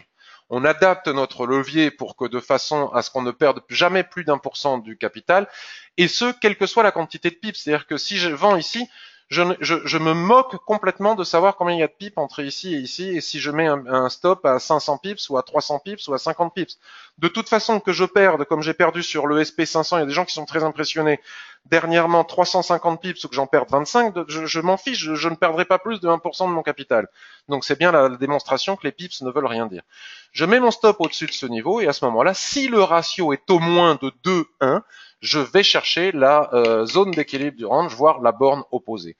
Speaker 1: on adapte notre levier pour que de façon à ce qu'on ne perde jamais plus d'1% du capital, et ce, quelle que soit la quantité de pips. C'est-à-dire que si je vends ici, je me moque complètement de savoir combien il y a de pips entre ici, et si je mets un stop à 500 pips ou à 300 pips ou à 50 pips. De toute façon, que je perde, comme j'ai perdu sur le SP500, il y a des gens qui sont très impressionnés. Dernièrement, 350 pips ou que j'en perde 25, je m'en fiche, je ne perdrai pas plus de 1% de mon capital. Donc c'est bien la démonstration que les pips ne veulent rien dire. Je mets mon stop au-dessus de ce niveau et à ce moment-là, si le ratio est au moins de 2-1, je vais chercher la zone d'équilibre du range, voire la borne opposée.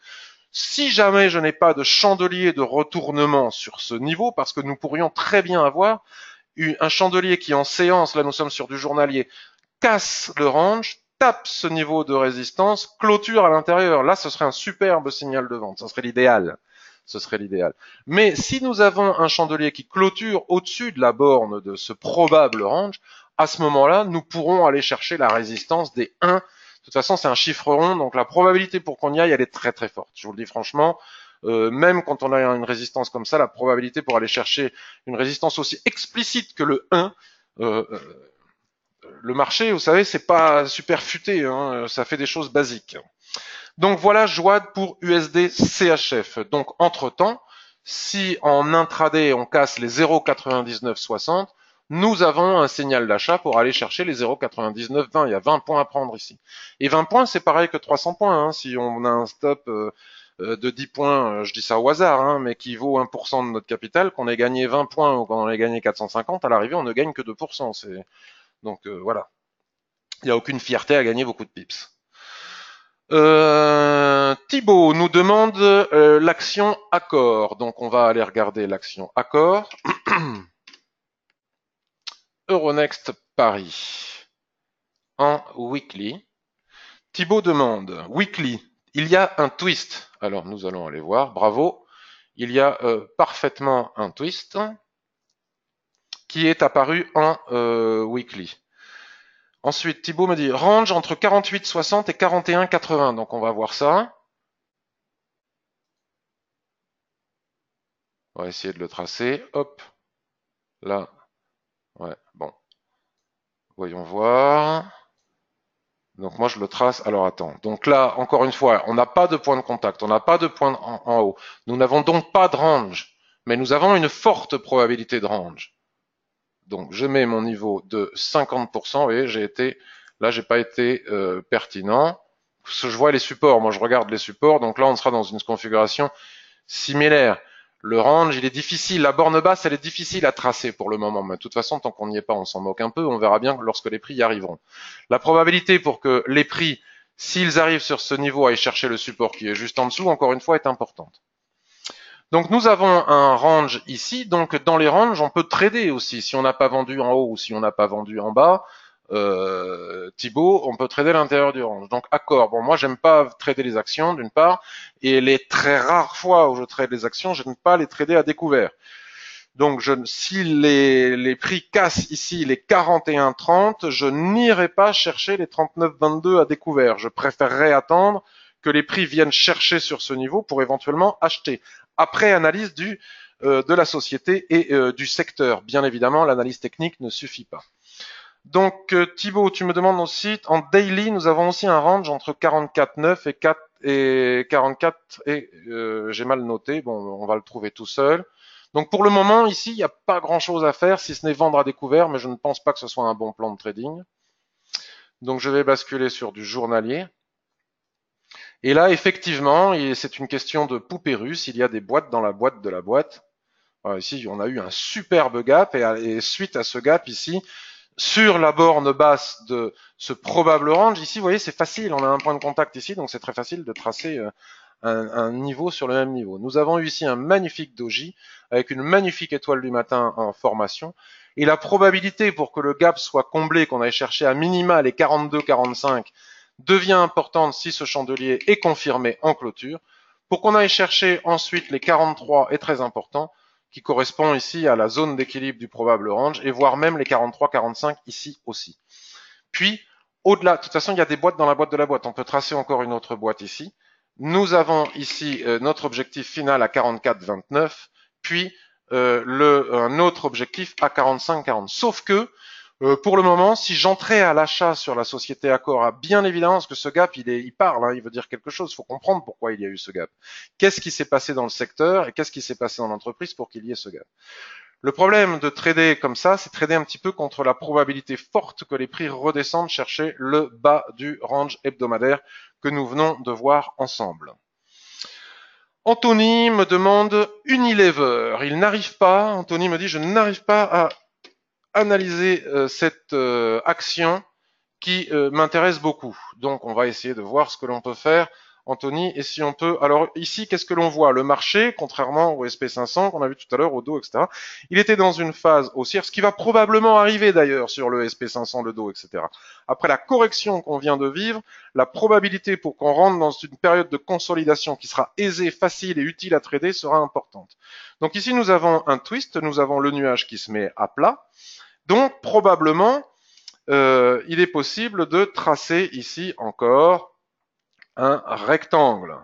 Speaker 1: Si jamais je n'ai pas de chandelier de retournement sur ce niveau, parce que nous pourrions très bien avoir un chandelier qui en séance, là nous sommes sur du journalier, casse le range, tape ce niveau de résistance, clôture à l'intérieur. Là, ce serait un superbe signal de vente. Ce serait l'idéal. Ce serait l'idéal. Mais si nous avons un chandelier qui clôture au-dessus de la borne de ce probable range, à ce moment-là, nous pourrons aller chercher la résistance des 1. De toute façon, c'est un chiffre rond, donc la probabilité pour qu'on y aille, elle est très très forte. Je vous le dis franchement, même quand on a une résistance comme ça, la probabilité pour aller chercher une résistance aussi explicite que le 1, le marché, vous savez, c'est pas super futé, hein, ça fait des choses basiques. Donc voilà Joad pour USD CHF. Donc entre-temps, si en intraday on casse les 0,9960, nous avons un signal d'achat pour aller chercher les 0,9920. Il y a 20 points à prendre ici. Et 20 points, c'est pareil que 300 points. Hein. Si on a un stop de 10 points, je dis ça au hasard, hein, mais qui vaut 1% de notre capital, qu'on ait gagné 20 points ou qu'on ait gagné 450, à l'arrivée, on ne gagne que 2%. Donc voilà. Il n'y a aucune fierté à gagner beaucoup de pips. Thibaut nous demande l'action Accor. Donc on va aller regarder l'action Accor. Euronext Paris en weekly. Thibaut demande weekly. Il y a un twist. Alors nous allons aller voir. Bravo. Il y a parfaitement un twist qui est apparu en weekly. Ensuite, Thibaut me dit range entre 48,60 et 41,80. Donc on va voir ça. On va essayer de le tracer. Hop. Là. Ouais, bon. Voyons voir. Donc moi je le trace. Alors attends. Donc là, encore une fois, on n'a pas de point de contact. On n'a pas de point en haut. Nous n'avons donc pas de range. Mais nous avons une forte probabilité de range. Donc je mets mon niveau de 50%. Vous voyez, là j'ai pas été pertinent. Parce que je vois les supports. Moi je regarde les supports. Donc là on sera dans une configuration similaire. Le range, il est difficile. La borne basse, elle est difficile à tracer pour le moment. Mais de toute façon, tant qu'on n'y est pas, on s'en moque un peu. On verra bien lorsque les prix y arriveront. La probabilité pour que les prix, s'ils arrivent sur ce niveau, aillent chercher le support qui est juste en dessous, encore une fois, est importante. Donc nous avons un range ici. Donc dans les ranges, on peut trader aussi. Si on n'a pas vendu en haut ou si on n'a pas vendu en bas, Thibaut, on peut trader à l'intérieur du range. Donc accord. Bon, moi j'aime pas trader les actions d'une part, et les très rares fois où je trade les actions, je n'aime pas les trader à découvert. Donc si les prix cassent ici les 41,30, je n'irai pas chercher les 39,22 à découvert. Je préférerais attendre que les prix viennent chercher sur ce niveau pour éventuellement acheter. Après analyse de la société et du secteur. Bien évidemment, l'analyse technique ne suffit pas. Donc Thibaut, tu me demandes aussi, en daily, nous avons aussi un range entre 44,9 et 4 et 44 et j'ai mal noté, bon, on va le trouver tout seul. Donc pour le moment, ici, il n'y a pas grand-chose à faire, si ce n'est vendre à découvert, mais je ne pense pas que ce soit un bon plan de trading. Donc je vais basculer sur du journalier. Et là, effectivement, c'est une question de poupée russe, il y a des boîtes dans la boîte de la boîte. Voilà, ici, on a eu un superbe gap, et suite à ce gap ici, sur la borne basse de ce probable range, ici, vous voyez, c'est facile, on a un point de contact ici, donc c'est très facile de tracer un niveau sur le même niveau. Nous avons eu ici un magnifique doji avec une magnifique étoile du matin en formation. Et la probabilité pour que le gap soit comblé, qu'on aille chercher à minima les 42-45, devient importante si ce chandelier est confirmé en clôture. Pour qu'on aille chercher ensuite les 43 est très important, qui correspond ici à la zone d'équilibre du probable range, et voire même les 43-45 ici aussi. Puis, au-delà, de toute façon, il y a des boîtes dans la boîte de la boîte. On peut tracer encore une autre boîte ici. Nous avons ici notre objectif final à 44,29, puis un autre objectif à 45,40. Sauf que, pour le moment, si j'entrais à l'achat sur la société Accor, bien évidemment, parce que ce gap, il parle, hein, il veut dire quelque chose. Il faut comprendre pourquoi il y a eu ce gap. Qu'est-ce qui s'est passé dans le secteur et qu'est-ce qui s'est passé dans l'entreprise pour qu'il y ait ce gap? Le problème de trader comme ça, c'est trader un petit peu contre la probabilité forte que les prix redescendent chercher le bas du range hebdomadaire que nous venons de voir ensemble. Anthony me demande Unilever. Il n'arrive pas, Anthony me dit, je n'arrive pas à analyser cette action qui m'intéresse beaucoup. Donc on va essayer de voir ce que l'on peut faire, Anthony, et si on peut... Alors ici, qu'est-ce que l'on voit? Le marché, contrairement au SP500 qu'on a vu tout à l'heure, au dos, etc., il était dans une phase haussière, ce qui va probablement arriver d'ailleurs sur le SP500, le dos, etc. Après la correction qu'on vient de vivre, la probabilité pour qu'on rentre dans une période de consolidation qui sera aisée, facile et utile à trader sera importante. Donc ici, nous avons un twist, nous avons le nuage qui se met à plat, donc probablement il est possible de tracer ici encore un rectangle.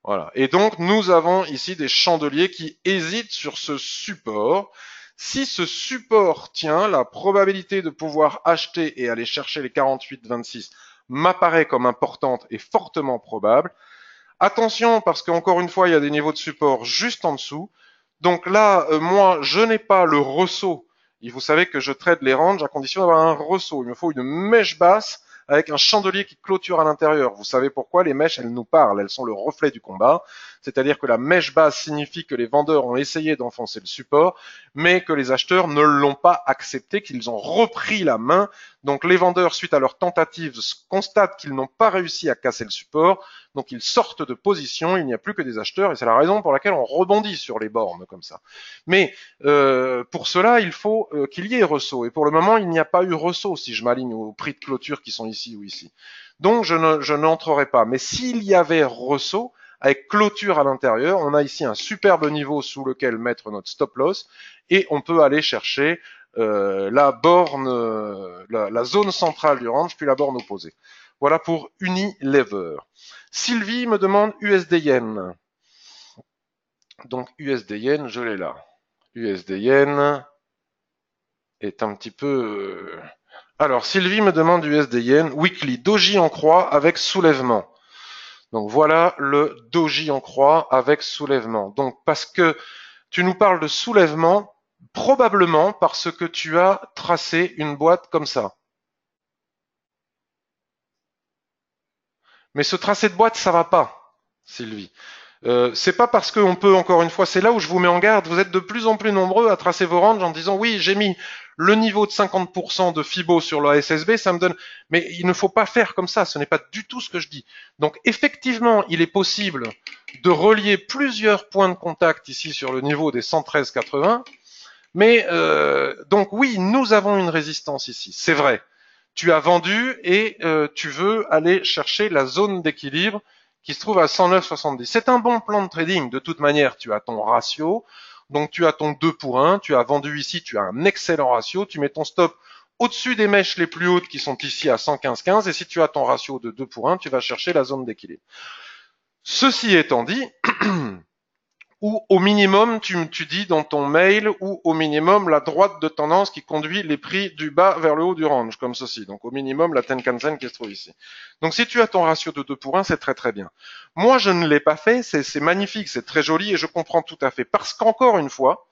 Speaker 1: Voilà. Et donc, nous avons ici des chandeliers qui hésitent sur ce support. Si ce support tient, la probabilité de pouvoir acheter et aller chercher les 48,26 m'apparaît comme importante et fortement probable. Attention, parce qu'encore une fois, il y a des niveaux de support juste en dessous. Donc là, moi, je n'ai pas le ressaut. Et vous savez que je trade les ranges à condition d'avoir un ressaut. Il me faut une mèche basse avec un chandelier qui clôture à l'intérieur. Vous savez pourquoi? Les mèches, elles nous parlent, elles sont le reflet du combat. C'est-à-dire que la mèche basse signifie que les vendeurs ont essayé d'enfoncer le support, mais que les acheteurs ne l'ont pas accepté, qu'ils ont repris la main. Donc les vendeurs, suite à leur tentative, constatent qu'ils n'ont pas réussi à casser le support, donc ils sortent de position, il n'y a plus que des acheteurs, et c'est la raison pour laquelle on rebondit sur les bornes comme ça. Mais pour cela, il faut qu'il y ait ressaut, et pour le moment, il n'y a pas eu ressaut si je m'aligne aux prix de clôture qui sont ici ou ici. Donc je n'entrerai pas. Mais s'il y avait ressaut, avec clôture à l'intérieur, on a ici un superbe niveau sous lequel mettre notre stop loss, et on peut aller chercher la borne, la zone centrale du range, puis la borne opposée. Voilà pour Unilever. Sylvie me demande USD Yen. Donc USD Yen, je l'ai là. USD Yen est un petit peu... Alors Sylvie me demande USD Yen, weekly, doji en croix avec soulèvement. Donc voilà le doji en croix avec soulèvement. Donc parce que tu nous parles de soulèvement, probablement parce que tu as tracé une boîte comme ça. Mais ce tracé de boîte, ça va pas, Sylvie. C'est pas parce qu'on peut, encore une fois, c'est là où je vous mets en garde, vous êtes de plus en plus nombreux à tracer vos ranges en disant oui, j'ai mis le niveau de 50% de FIBO sur la SSB, ça me donne... Mais il ne faut pas faire comme ça, ce n'est pas du tout ce que je dis. Donc effectivement, il est possible de relier plusieurs points de contact ici sur le niveau des 113,80, mais donc oui, nous avons une résistance ici, c'est vrai. Tu as vendu et tu veux aller chercher la zone d'équilibre qui se trouve à 109,70. C'est un bon plan de trading. De toute manière, tu as ton ratio. Donc tu as ton 2 pour 1. Tu as vendu ici, tu as un excellent ratio. Tu mets ton stop au-dessus des mèches les plus hautes qui sont ici à 115,15. Et si tu as ton ratio de 2 pour 1, tu vas chercher la zone d'équilibre. Ceci étant dit, ou au minimum, tu dis dans ton mail, ou au minimum la droite de tendance qui conduit les prix du bas vers le haut du range, comme ceci. Donc au minimum la Tenkan-sen qui se trouve ici. Donc si tu as ton ratio de 2 pour 1, c'est très très bien. Moi, je ne l'ai pas fait, c'est magnifique, c'est très joli et je comprends tout à fait. Parce qu'encore une fois,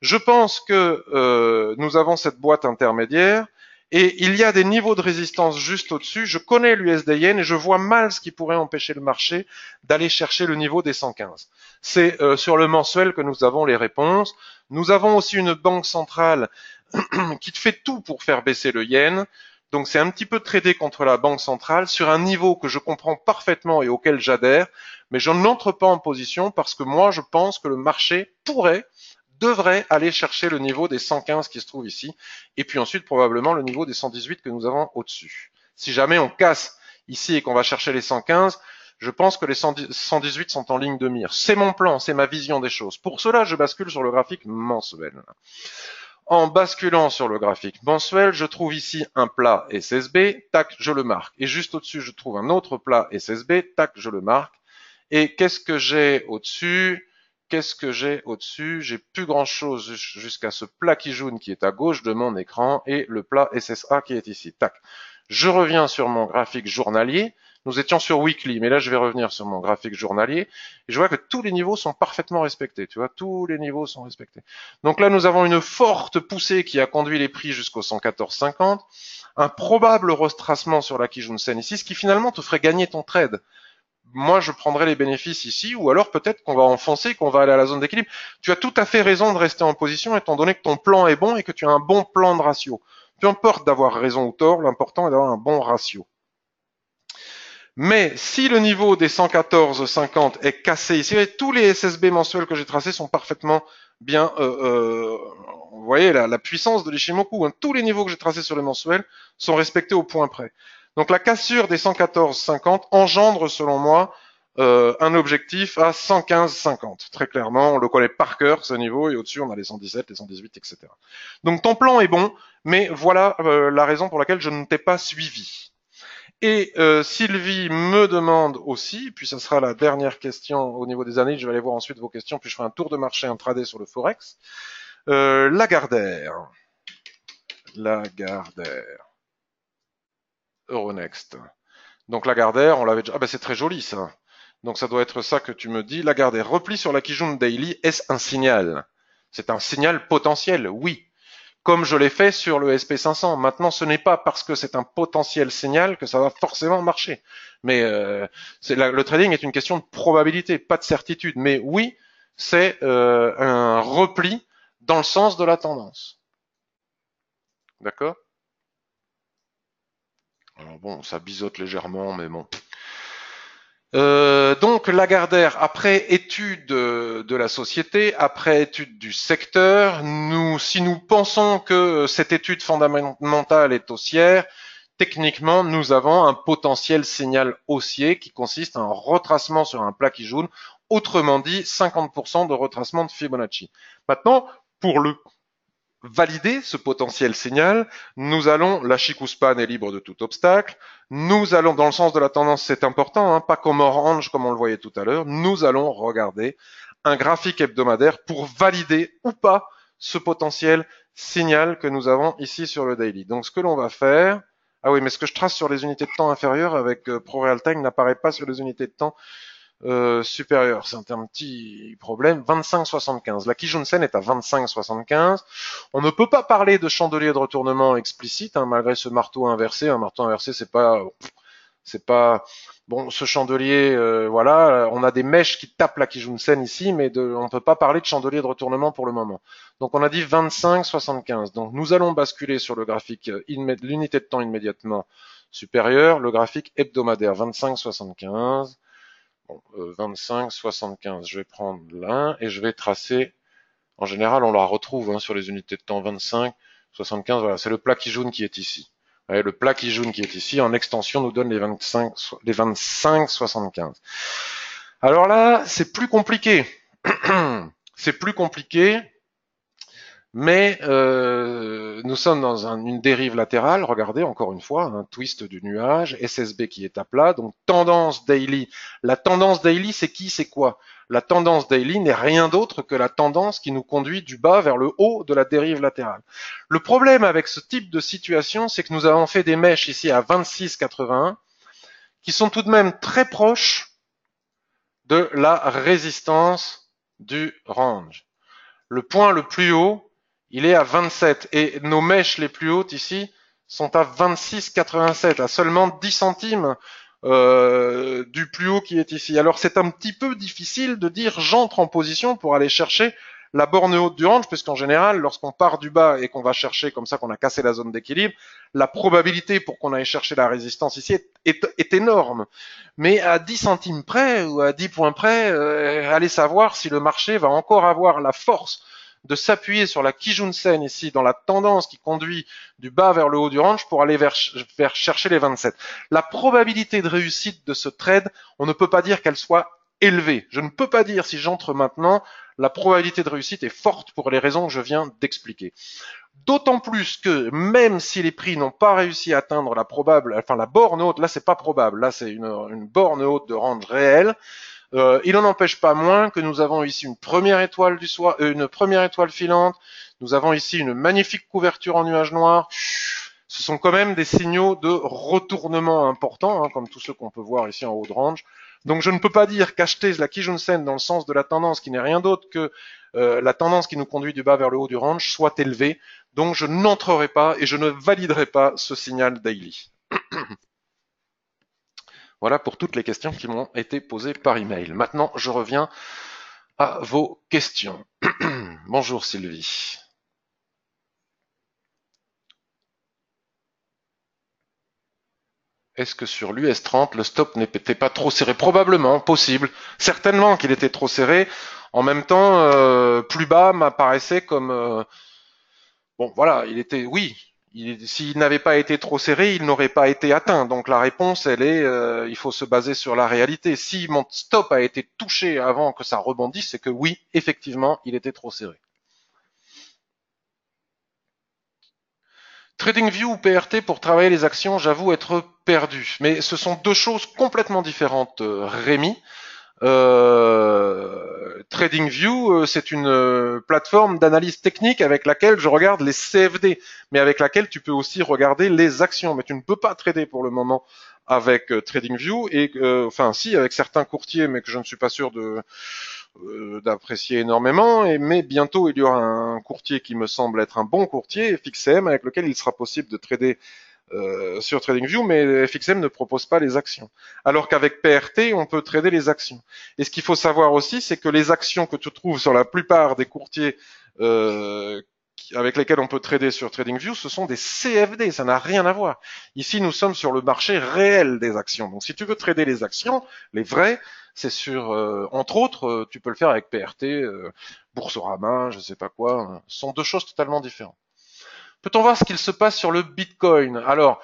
Speaker 1: je pense que nous avons cette boîte intermédiaire et il y a des niveaux de résistance juste au-dessus. Je connais l'USD-Yen et je vois mal ce qui pourrait empêcher le marché d'aller chercher le niveau des 115. C'est sur le mensuel que nous avons les réponses. Nous avons aussi une banque centrale qui fait tout pour faire baisser le yen. Donc c'est un petit peu tradé contre la banque centrale sur un niveau que je comprends parfaitement et auquel j'adhère, mais je n'entre pas en position parce que moi je pense que le marché devrait aller chercher le niveau des 115 qui se trouve ici, et puis ensuite probablement le niveau des 118 que nous avons au-dessus. Si jamais on casse ici et qu'on va chercher les 115, je pense que les 118 sont en ligne de mire. C'est mon plan, c'est ma vision des choses. Pour cela, je bascule sur le graphique mensuel. En basculant sur le graphique mensuel, je trouve ici un plat SSB, tac, je le marque. Et juste au-dessus, je trouve un autre plat SSB, tac, je le marque. Et qu'est-ce que j'ai au-dessus? Qu'est-ce que j'ai au-dessus? J'ai plus grand-chose jusqu'à ce plat qui jaune qui est à gauche de mon écran et le plat SSA qui est ici. Tac. Je reviens sur mon graphique journalier. Nous étions sur weekly, mais là je vais revenir sur mon graphique journalier et je vois que tous les niveaux sont parfaitement respectés. Tu vois, tous les niveaux sont respectés. Donc là, nous avons une forte poussée qui a conduit les prix jusqu'au 114,50, un probable retracement sur la Kijun-sen ici, ce qui finalement te ferait gagner ton trade. Moi, je prendrais les bénéfices ici, ou alors peut-être qu'on va enfoncer, qu'on va aller à la zone d'équilibre. Tu as tout à fait raison de rester en position, étant donné que ton plan est bon et que tu as un bon plan de ratio. Peu importe d'avoir raison ou tort, l'important est d'avoir un bon ratio. Mais si le niveau des 114,50 est cassé ici, tous les SSB mensuels que j'ai tracés sont parfaitement bien. Vous voyez la puissance de l'Ishimoku. Hein, tous les niveaux que j'ai tracés sur les mensuels sont respectés au point près. Donc la cassure des 114,50 engendre, selon moi, un objectif à 115,50. Très clairement, on le connaît par cœur ce niveau, et au-dessus on a les 117, les 118, etc. Donc ton plan est bon, mais voilà la raison pour laquelle je ne t'ai pas suivi. Et Sylvie me demande aussi, puis ça sera la dernière question au niveau des années, je vais aller voir ensuite vos questions, puis je ferai un tour de marché intraday sur le Forex. Lagardère. Euronext. Donc Lagardère, on l'avait déjà... Ah ben c'est très joli ça. Donc ça doit être ça que tu me dis. Lagardère, repli sur la Kijun Daily, est-ce un signal? C'est un signal potentiel, oui. Comme je l'ai fait sur le SP500. Maintenant, ce n'est pas parce que c'est un potentiel signal que ça va forcément marcher. Mais le trading est une question de probabilité, pas de certitude. Mais oui, c'est un repli dans le sens de la tendance. D'accord? Alors bon, ça biseaute légèrement, mais bon. Donc Lagardère, après étude de la société, après étude du secteur, si nous pensons que cette étude fondamentale est haussière, techniquement, nous avons un potentiel signal haussier qui consiste à un retracement sur un plat qui jaune, autrement dit 50% de retracement de Fibonacci. Maintenant, pour le valider ce potentiel signal, nous allons, la Chikuspan est libre de tout obstacle, nous allons, dans le sens de la tendance, c'est important, hein, pas comme orange comme on le voyait tout à l'heure, nous allons regarder un graphique hebdomadaire pour valider ou pas ce potentiel signal que nous avons ici sur le daily. Donc ce que l'on va faire, ah oui, mais ce que je trace sur les unités de temps inférieures avec ProRealTime n'apparaît pas sur les unités de temps supérieur. C'est un petit problème. 25,75. La Kijun-sen est à 25,75. On ne peut pas parler de chandelier de retournement explicite, hein, malgré ce marteau inversé. Un marteau inversé, c'est pas bon. Ce chandelier, voilà, on a des mèches qui tapent la Kijun-sen ici, mais on ne peut pas parler de chandelier de retournement pour le moment. Donc on a dit 25,75. Donc nous allons basculer sur le graphique l'unité de temps immédiatement supérieure, le graphique hebdomadaire 25,75. Bon, 25, 75, je vais prendre l'un et je vais tracer. En général, on la retrouve hein, sur les unités de temps 25, 75. Voilà, c'est le plat qui jaune qui est ici. Et le plat Kijun qui est ici, en extension, nous donne les 25,75. Alors là, c'est plus compliqué. C'est plus compliqué, mais nous sommes dans une dérive latérale. Regardez, encore une fois, un twist du nuage, SSB qui est à plat, donc tendance daily. La tendance daily, c'est qui, c'est quoi? La tendance daily n'est rien d'autre que la tendance qui nous conduit du bas vers le haut de la dérive latérale. Le problème avec ce type de situation, c'est que nous avons fait des mèches ici à 26,81 qui sont tout de même très proches de la résistance du range. Le point le plus haut, il est à 27 et nos mèches les plus hautes ici sont à 26,87, à seulement 10 centimes du plus haut qui est ici. Alors c'est un petit peu difficile de dire j'entre en position pour aller chercher la borne haute du range, puisqu'en général, lorsqu'on part du bas et qu'on va chercher comme ça, qu'on a cassé la zone d'équilibre, la probabilité pour qu'on aille chercher la résistance ici est énorme. Mais à 10 centimes près ou à 10 points près, allez savoir si le marché va encore avoir la force de s'appuyer sur la Kijun-sen ici, dans la tendance qui conduit du bas vers le haut du range pour aller vers chercher les 27. La probabilité de réussite de ce trade, on ne peut pas dire qu'elle soit élevée. Je ne peux pas dire si j'entre maintenant, la probabilité de réussite est forte pour les raisons que je viens d'expliquer. D'autant plus que même si les prix n'ont pas réussi à atteindre la borne haute, là c'est pas probable, là c'est une borne haute de range réelle. Il n'en empêche pas moins que nous avons ici une première étoile une première étoile filante. Nous avons ici une magnifique couverture en nuage noir. Ce sont quand même des signaux de retournement importants, hein, comme tous ceux qu'on peut voir ici en haut de range. Donc je ne peux pas dire qu'acheter la Kijun-sen dans le sens de la tendance qui n'est rien d'autre que la tendance qui nous conduit du bas vers le haut du range soit élevée. Donc je n'entrerai pas et je ne validerai pas ce signal daily. Voilà pour toutes les questions qui m'ont été posées par email. Maintenant, je reviens à vos questions. Bonjour Sylvie. Est-ce que sur l'US 30, le stop n'était pas trop serré? Probablement, possible. Certainement qu'il était trop serré. En même temps, plus bas m'apparaissait comme... bon, voilà, oui, s'il n'avait pas été trop serré, il n'aurait pas été atteint. Donc la réponse, elle est, il faut se baser sur la réalité. Si mon stop a été touché avant que ça rebondisse, c'est que oui, effectivement, il était trop serré. TradingView ou PRT pour travailler les actions, j'avoue être perdu. Mais ce sont deux choses complètement différentes, Rémi. TradingView, c'est une plateforme d'analyse technique avec laquelle je regarde les CFD, mais avec laquelle tu peux aussi regarder les actions. Mais tu ne peux pas trader pour le moment avec TradingView et enfin si avec certains courtiers, mais que je ne suis pas sûr d'apprécier énormément. Mais bientôt il y aura un courtier qui me semble être un bon courtier, FXM, avec lequel il sera possible de trader sur TradingView, mais FXM ne propose pas les actions. Alors qu'avec PRT, on peut trader les actions. Et ce qu'il faut savoir aussi, c'est que les actions que tu trouves sur la plupart des courtiers avec lesquels on peut trader sur TradingView, ce sont des CFD, ça n'a rien à voir. Ici, nous sommes sur le marché réel des actions. Donc, si tu veux trader les actions, les vraies, c'est sur, entre autres, tu peux le faire avec PRT, Boursorama, je sais pas quoi. Ce sont deux choses totalement différentes. Peut-on voir ce qu'il se passe sur le Bitcoin? Alors,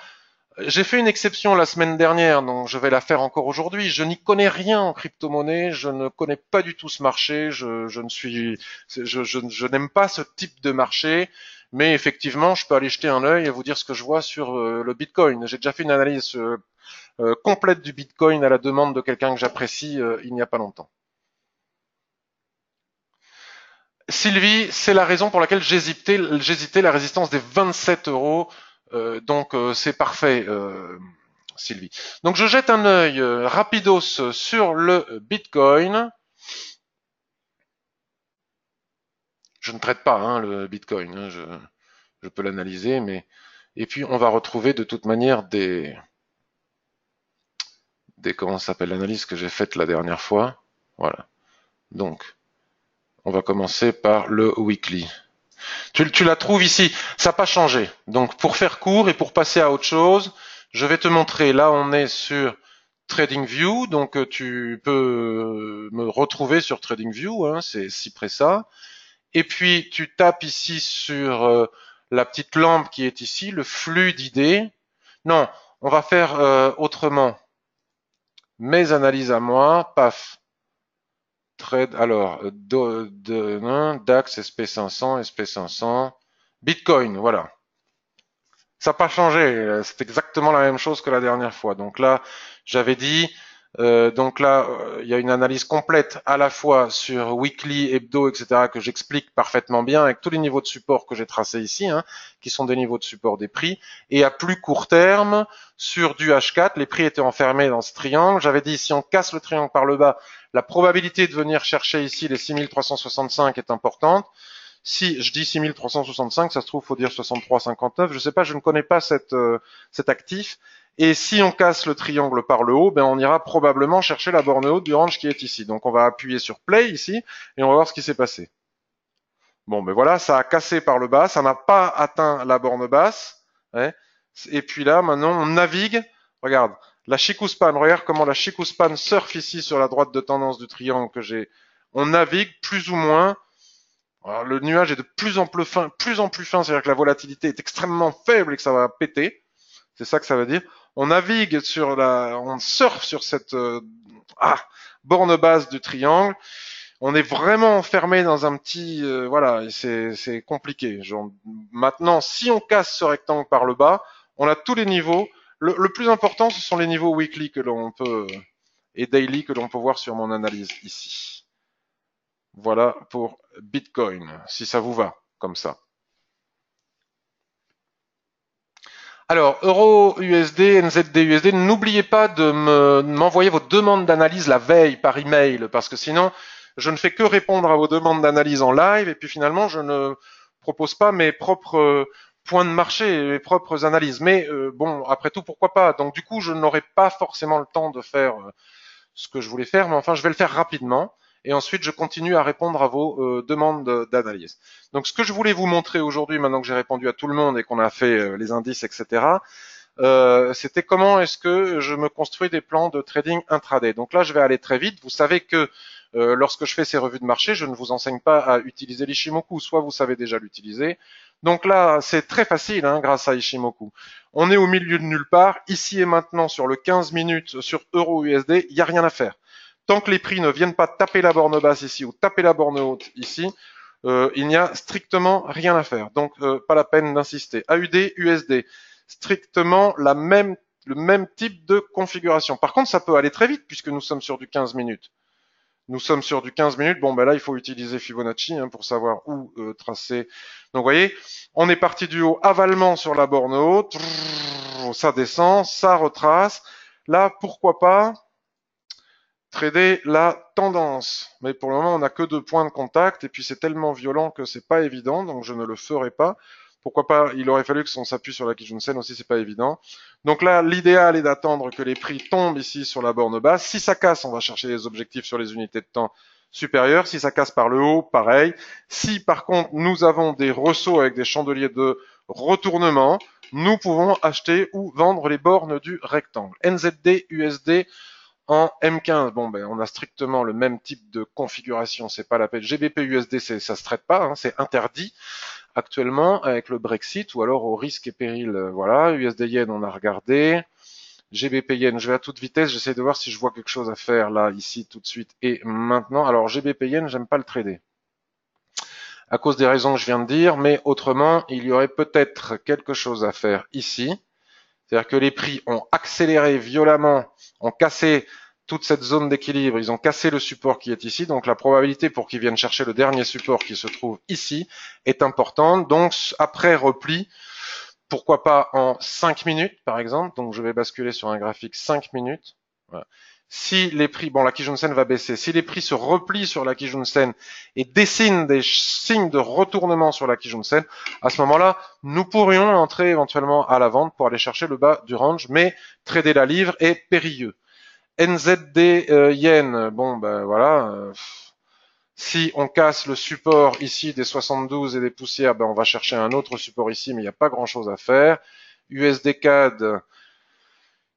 Speaker 1: j'ai fait une exception la semaine dernière, donc je vais la faire encore aujourd'hui. Je n'y connais rien en crypto-monnaie, je ne connais pas du tout ce marché, je n'aime pas ce type de marché, mais effectivement, je peux aller jeter un œil et vous dire ce que je vois sur le Bitcoin. J'ai déjà fait une analyse complète du Bitcoin à la demande de quelqu'un que j'apprécie il n'y a pas longtemps. Sylvie, c'est la raison pour laquelle j'hésitais la résistance des 27 euros. Donc c'est parfait, Sylvie. Donc je jette un œil rapidos sur le Bitcoin. Je ne traite pas hein, le Bitcoin, hein, je peux l'analyser, mais et puis on va retrouver de toute manière des comment ça s'appelle l'analyse que j'ai faite la dernière fois. Voilà. Donc on va commencer par le weekly. Tu la trouves ici, ça n'a pas changé. Donc pour faire court et pour passer à autre chose, je vais te montrer, là on est sur TradingView, donc tu peux me retrouver sur TradingView, hein, c'est ci près ça. Et puis tu tapes ici sur la petite lampe qui est ici, le flux d'idées. Non, on va faire autrement. Mes analyses à moi, paf. Trade, alors, DAX, SP500, SP500, Bitcoin, voilà. Ça n'a pas changé, c'est exactement la même chose que la dernière fois. Donc là, j'avais dit, il y a une analyse complète à la fois sur weekly, hebdo, etc. que j'explique parfaitement bien avec tous les niveaux de support que j'ai tracés ici, hein, qui sont des niveaux de support des prix. Et à plus court terme, sur du H4, les prix étaient enfermés dans ce triangle. J'avais dit, si on casse le triangle par le bas, la probabilité de venir chercher ici les 6365 est importante. Si je dis 6365, ça se trouve, faut dire 63,59. Je sais pas, je ne connais pas cet actif. Et si on casse le triangle par le haut, ben on ira probablement chercher la borne haute du range qui est ici. Donc on va appuyer sur Play ici et on va voir ce qui s'est passé. Bon, ben voilà, ça a cassé par le bas, ça n'a pas atteint la borne basse. Ouais. Et puis là, maintenant, on navigue. Regarde, la Chikuspan, regarde comment la Chikuspan surfe ici sur la droite de tendance du triangle que j'ai. On navigue plus ou moins. Alors, le nuage est de plus en plus fin, c'est-à-dire que la volatilité est extrêmement faible et que ça va péter. C'est ça que ça veut dire. On navigue on surfe sur cette borne basse du triangle. On est vraiment enfermé dans un petit, voilà, c'est compliqué. Maintenant, si on casse ce rectangle par le bas, on a tous les niveaux. Le plus important, ce sont les niveaux weekly que l'on peut et daily que l'on peut voir sur mon analyse ici. Voilà pour Bitcoin, si ça vous va, comme ça. Alors, Euro USD, NZD USD, n'oubliez pas de m'envoyer vos demandes d'analyse la veille par email, parce que sinon, je ne fais que répondre à vos demandes d'analyse en live, et puis finalement, je ne propose pas mes propres points de marché, mes propres analyses. Mais bon, après tout, pourquoi pas? Donc du coup, je n'aurai pas forcément le temps de faire ce que je voulais faire, mais enfin, je vais le faire rapidement. Et ensuite, je continue à répondre à vos demandes d'analyse. Donc, ce que je voulais vous montrer aujourd'hui, maintenant que j'ai répondu à tout le monde et qu'on a fait les indices, etc., c'était comment est-ce que je me construis des plans de trading intraday. Donc là, je vais aller très vite. Vous savez que lorsque je fais ces revues de marché, je ne vous enseigne pas à utiliser l'Ishimoku, soit vous savez déjà l'utiliser. Donc là, c'est très facile hein, grâce à Ishimoku. On est au milieu de nulle part, ici et maintenant sur le 15 minutes sur Euro USD, il n'y a rien à faire. Tant que les prix ne viennent pas taper la borne basse ici ou taper la borne haute ici, il n'y a strictement rien à faire. Donc, pas la peine d'insister. AUD, USD, strictement le même type de configuration. Par contre, ça peut aller très vite puisque nous sommes sur du 15 minutes. Nous sommes sur du 15 minutes. Bon, ben là, il faut utiliser Fibonacci hein, pour savoir où tracer. Donc, vous voyez, on est parti du haut, avalement sur la borne haute. Ça descend, ça retrace. Là, pourquoi pas trader la tendance. Mais pour le moment, on n'a que 2 points de contact et puis c'est tellement violent que c'est pas évident, donc je ne le ferai pas. Pourquoi pas, il aurait fallu que on s'appuie sur la Kijun-sen aussi, c'est pas évident. Donc là, l'idéal est d'attendre que les prix tombent ici sur la borne basse. Si ça casse, on va chercher les objectifs sur les unités de temps supérieures. Si ça casse par le haut, pareil. Si par contre, nous avons des ressauts avec des chandeliers de retournement, nous pouvons acheter ou vendre les bornes du rectangle. NZD, USD, en M15, bon ben on a strictement le même type de configuration, c'est pas la peine. GBP USD, ça se traite pas, hein, c'est interdit actuellement avec le Brexit ou alors au risque et péril. Voilà, USD Yen on a regardé. GBP Yen, je vais à toute vitesse, j'essaie de voir si je vois quelque chose à faire là, ici, tout de suite et maintenant. Alors GBP Yen, j'aime pas le trader à cause des raisons que je viens de dire, mais autrement, il y aurait peut-être quelque chose à faire ici. C'est-à-dire que les prix ont accéléré violemment, ont cassé toute cette zone d'équilibre, ils ont cassé le support qui est ici, donc la probabilité pour qu'ils viennent chercher le dernier support qui se trouve ici est importante. Donc après repli, pourquoi pas en 5 minutes par exemple, donc je vais basculer sur un graphique 5 minutes. Voilà. Si les prix, bon la Kijun-sen va baisser, si les prix se replient sur la Kijun-sen et dessinent des signes de retournement sur la Kijun-sen, à ce moment-là, nous pourrions entrer éventuellement à la vente pour aller chercher le bas du range, mais trader la livre est périlleux. NZD Yen, bon ben voilà, si on casse le support ici des 72 et des poussières, ben on va chercher un autre support ici, mais il n'y a pas grand-chose à faire. USD CAD,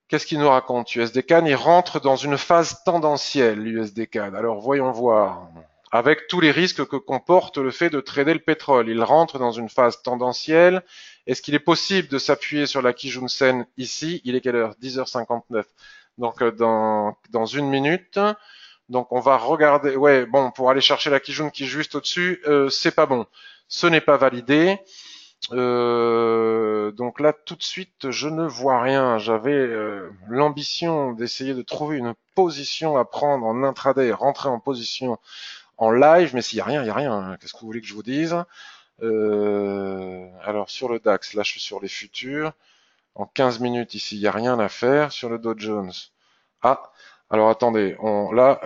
Speaker 1: qu'est-ce qu'il nous raconte USD CAD, il rentre dans une phase tendancielle, l'USD CAD. Alors voyons voir. avec tous les risques que comporte le fait de trader le pétrole. Il rentre dans une phase tendancielle. Est-ce qu'il est possible de s'appuyer sur la Kijun-sen ici? Il est quelle heure? 10h59. Donc dans une minute. Donc on va regarder. Ouais, bon, pour aller chercher la Kijun qui est juste au-dessus, c'est pas bon. Ce n'est pas validé. Donc là, tout de suite, je ne vois rien. J'avais l'ambition d'essayer de trouver une position à prendre en intraday, rentrer en position en live, mais s'il n'y a rien, il n'y a rien. Qu'est-ce que vous voulez que je vous dise? Alors sur le DAX, là je suis sur les futurs. En 15 minutes ici, il n'y a rien à faire. Sur le Dow Jones. Ah, alors attendez, là,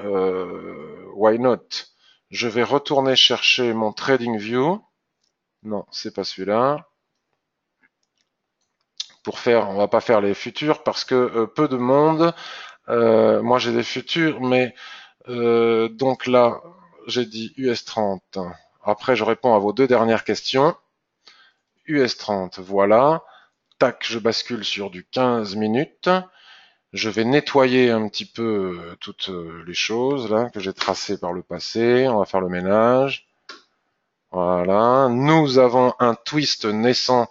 Speaker 1: why not? Je vais retourner chercher mon Trading View. Non, c'est pas celui-là. On va pas faire les futurs parce que peu de monde. Moi j'ai des futurs, mais donc là, j'ai dit US30. Après, je réponds à vos deux dernières questions. US30, voilà. Tac, je bascule sur du 15 minutes. Je vais nettoyer un petit peu toutes les choses là que j'ai tracées par le passé. On va faire le ménage. Voilà. Nous avons un twist naissant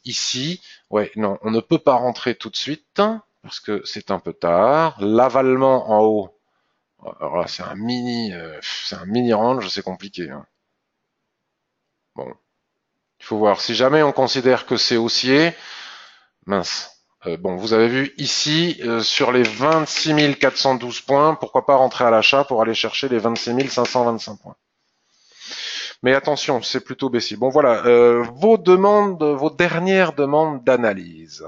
Speaker 1: ici. Ouais, non, on ne peut pas rentrer tout de suite parce que c'est un peu tard. L'avalement en haut. Alors là, c'est un mini range, c'est compliqué, hein. Bon, il faut voir. Si jamais on considère que c'est haussier, mince. Bon, vous avez vu ici, sur les 26 412 points, pourquoi pas rentrer à l'achat pour aller chercher les 26 525 points. Mais attention, c'est plutôt baissier. Bon, voilà, vos dernières demandes d'analyse.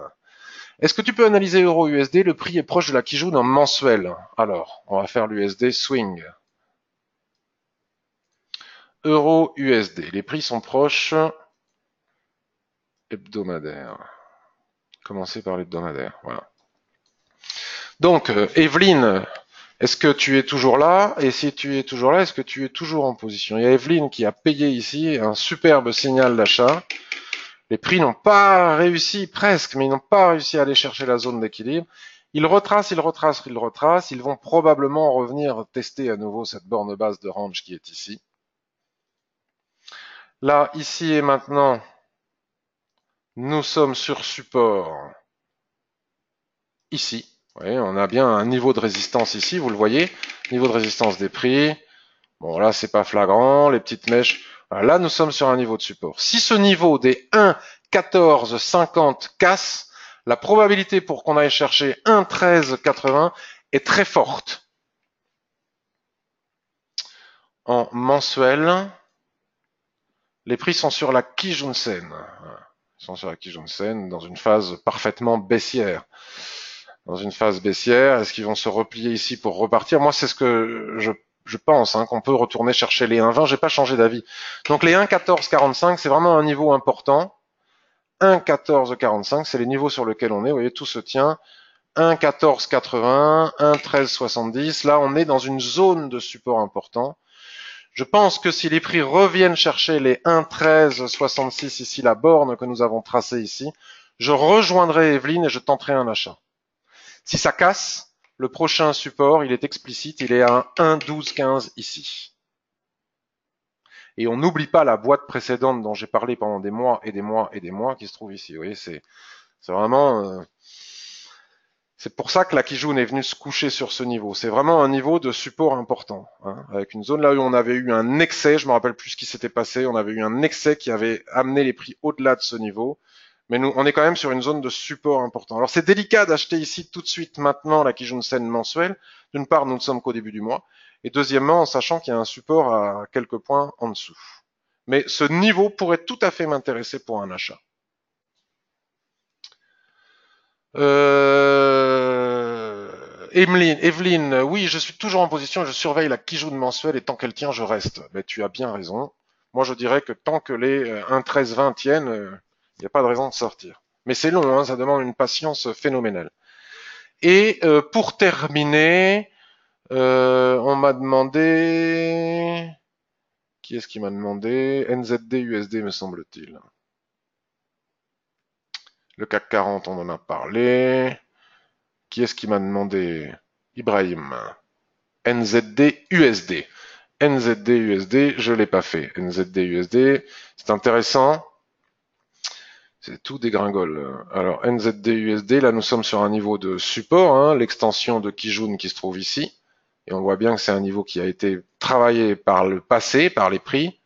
Speaker 1: Est-ce que tu peux analyser euro-USD? Le prix est proche de la Kijun en mensuel. Alors, on va faire l'USD swing. Euro-USD. Les prix sont proches hebdomadaire. Commencer par l'hebdomadaire. Voilà. Donc, Evelyne, est-ce que tu es toujours là? Et si tu es toujours là, est-ce que tu es toujours en position? Il y a Evelyne qui a payé ici un superbe signal d'achat. Les prix n'ont pas réussi, presque, mais ils n'ont pas réussi à aller chercher la zone d'équilibre. Ils retracent, ils retracent, ils retracent. Ils vont probablement revenir tester à nouveau cette borne basse de range qui est ici. Là, ici et maintenant, nous sommes sur support ici. Oui, on a bien un niveau de résistance ici, vous le voyez. Niveau de résistance des prix. Bon, là, c'est pas flagrant. Les petites mèches. Voilà, là, nous sommes sur un niveau de support. Si ce niveau des 1,1450 casse, la probabilité pour qu'on aille chercher 1,1380 est très forte. En mensuel, les prix sont sur la Kijun-sen. Ils sont sur la Kijun-sen dans une phase parfaitement baissière. Dans une phase baissière, est-ce qu'ils vont se replier ici pour repartir? Moi, c'est ce que je pense, hein, qu'on peut retourner chercher les 1,20. J'ai pas changé d'avis. Donc les 1,1445, c'est vraiment un niveau important. 1,1445, c'est les niveaux sur lesquels on est. Vous voyez, tout se tient. 1,1480, 1,1370. Là, on est dans une zone de support important. Je pense que si les prix reviennent chercher les 1,1366 ici, la borne que nous avons tracée ici, je rejoindrai Evelyne et je tenterai un achat. Si ça casse, le prochain support, il est explicite, il est à 1,1215 ici. Et on n'oublie pas la boîte précédente dont j'ai parlé pendant des mois et des mois et des mois qui se trouve ici. Vous voyez, c'est vraiment... c'est pour ça que la Kijun est venue se coucher sur ce niveau. C'est vraiment un niveau de support important, hein, avec une zone là où on avait eu un excès, je me rappelle plus ce qui s'était passé, on avait eu un excès qui avait amené les prix au-delà de ce niveau. Mais nous, on est quand même sur une zone de support important. Alors c'est délicat d'acheter ici tout de suite maintenant la Kijun-sen mensuelle. D'une part, nous ne sommes qu'au début du mois. Et deuxièmement, en sachant qu'il y a un support à quelques points en dessous. Mais ce niveau pourrait tout à fait m'intéresser pour un achat. Evelyne, oui, je suis toujours en position, je surveille la Kijun mensuelle et tant qu'elle tient, je reste. Mais tu as bien raison. Moi, je dirais que tant que les 1,1320 tiennent, il n'y a pas de raison de sortir. Mais c'est long, hein, ça demande une patience phénoménale. Et pour terminer, on m'a demandé... Qui est-ce qui m'a demandé? NZD, USD, me semble-t-il. Le CAC 40, on en a parlé. Qui est-ce qui m'a demandé? Ibrahim. NZD, USD. NZD-USD, je l'ai pas fait. NZD-USD, c'est intéressant. C'est tout dégringole. Alors NZD-USD, là nous sommes sur un niveau de support, hein, l'extension de Kijun qui se trouve ici. Et on voit bien que c'est un niveau qui a été travaillé par le passé, par les prix,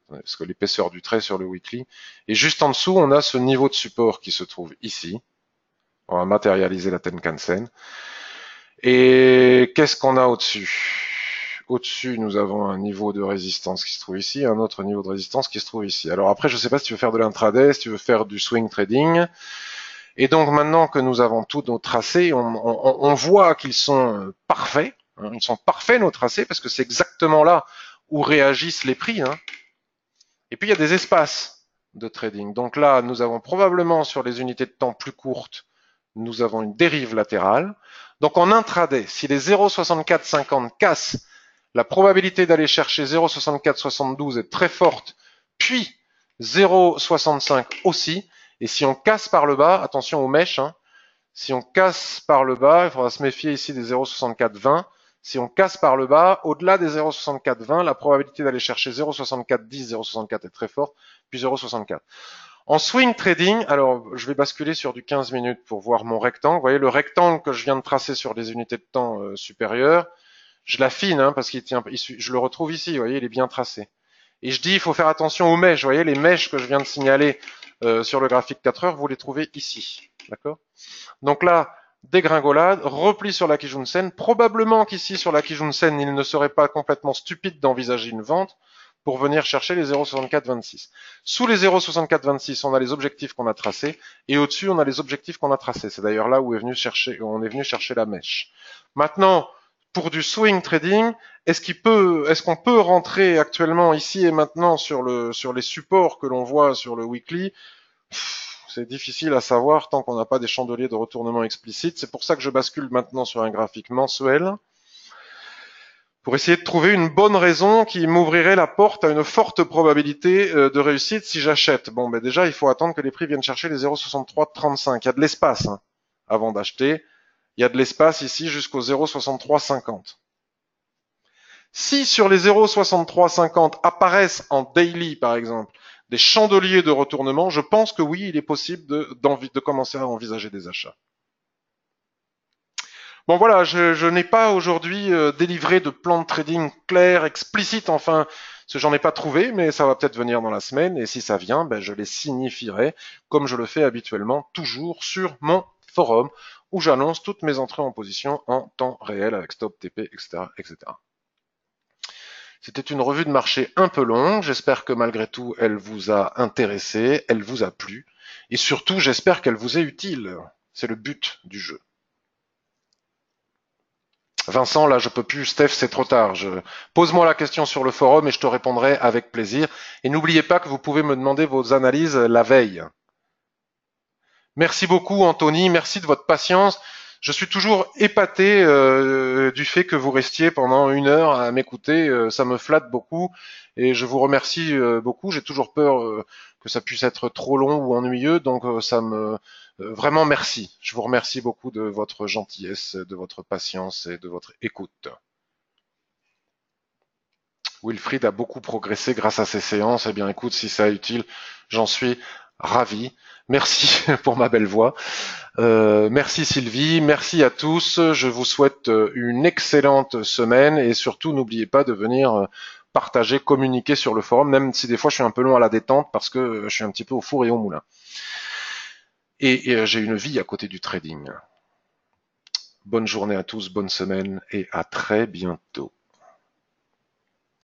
Speaker 1: parce que l'épaisseur du trait sur le weekly. Et juste en dessous, on a ce niveau de support qui se trouve ici. On va matérialiser la Tenkan-sen. Et qu'est-ce qu'on a au-dessus? Au-dessus, nous avons un niveau de résistance qui se trouve ici, un autre niveau de résistance qui se trouve ici. Alors après, je ne sais pas si tu veux faire de l'intraday, si tu veux faire du swing trading. Et donc maintenant que nous avons tous nos tracés, on voit qu'ils sont parfaits. Hein, ils sont parfaits nos tracés parce que c'est exactement là où réagissent les prix. Hein. Et puis il y a des espaces de trading. Donc là, nous avons probablement sur les unités de temps plus courtes, nous avons une dérive latérale. Donc en intraday, si les 0,6450 cassent, la probabilité d'aller chercher 0,6472 est très forte, puis 0,65 aussi. Et si on casse par le bas, attention aux mèches, hein, si on casse par le bas, il faudra se méfier ici des 0,6420. Si on casse par le bas, au-delà des 0,6420, la probabilité d'aller chercher 0,6410, 0,64 est très forte, puis 0,64. En swing trading, alors je vais basculer sur du 15 minutes pour voir mon rectangle. Vous voyez le rectangle que je viens de tracer sur des unités de temps supérieures, je l'affine hein, parce qu'il tient, je le retrouve ici, vous voyez, il est bien tracé. Et je dis, il faut faire attention aux mèches. Vous voyez, les mèches que je viens de signaler sur le graphique 4 heures, vous les trouvez ici. D'accord? Donc là, dégringolade, repli sur la Kijun-sen. Probablement qu'ici, sur la Kijun-sen, il ne serait pas complètement stupide d'envisager une vente pour venir chercher les 0,6426. Sous les 0,6426, on a les objectifs qu'on a tracés, et au-dessus, on a les objectifs qu'on a tracés. C'est d'ailleurs là où on est venu chercher la mèche. Maintenant, pour du swing trading, est-ce qu'on peut rentrer actuellement ici et maintenant sur les supports que l'on voit sur le weekly? C'est difficile à savoir tant qu'on n'a pas des chandeliers de retournement explicites. C'est pour ça que je bascule maintenant sur un graphique mensuel pour essayer de trouver une bonne raison qui m'ouvrirait la porte à une forte probabilité de réussite si j'achète. Bon, ben déjà, il faut attendre que les prix viennent chercher les 0,6335. Il y a de l'espace hein, avant d'acheter. Il y a de l'espace ici jusqu'au 0,6350. Si sur les 0,6350 apparaissent en daily, par exemple, des chandeliers de retournement, je pense que oui, il est possible de commencer à envisager des achats. Bon voilà, je n'ai pas aujourd'hui délivré de plan de trading clair, explicite, enfin, j'en ai pas trouvé, mais ça va peut-être venir dans la semaine, et si ça vient, ben, je les signifierai, comme je le fais habituellement, toujours sur mon forum, où j'annonce toutes mes entrées en position en temps réel avec stop, TP, etc., etc. C'était une revue de marché un peu longue. J'espère que malgré tout, elle vous a intéressé, elle vous a plu. Et surtout, j'espère qu'elle vous est utile. C'est le but du jeu. Vincent, là, je peux plus. Steph, c'est trop tard. Pose-moi la question sur le forum et je te répondrai avec plaisir. Et n'oubliez pas que vous pouvez me demander vos analyses la veille. Merci beaucoup, Anthony. Merci de votre patience. Je suis toujours épaté du fait que vous restiez pendant 1 heure à m'écouter. Ça me flatte beaucoup et je vous remercie beaucoup. J'ai toujours peur que ça puisse être trop long ou ennuyeux, donc vraiment merci. Je vous remercie beaucoup de votre gentillesse, de votre patience et de votre écoute. Wilfried a beaucoup progressé grâce à ces séances. Eh bien, écoute, si ça est utile, j'en suis ravi. Merci pour ma belle voix. Merci Sylvie, merci à tous. Je vous souhaite une excellente semaine et surtout n'oubliez pas de venir partager, communiquer sur le forum, même si des fois je suis un peu long à la détente parce que je suis un petit peu au four et au moulin. Et j'ai une vie à côté du trading. Bonne journée à tous, bonne semaine et à très bientôt.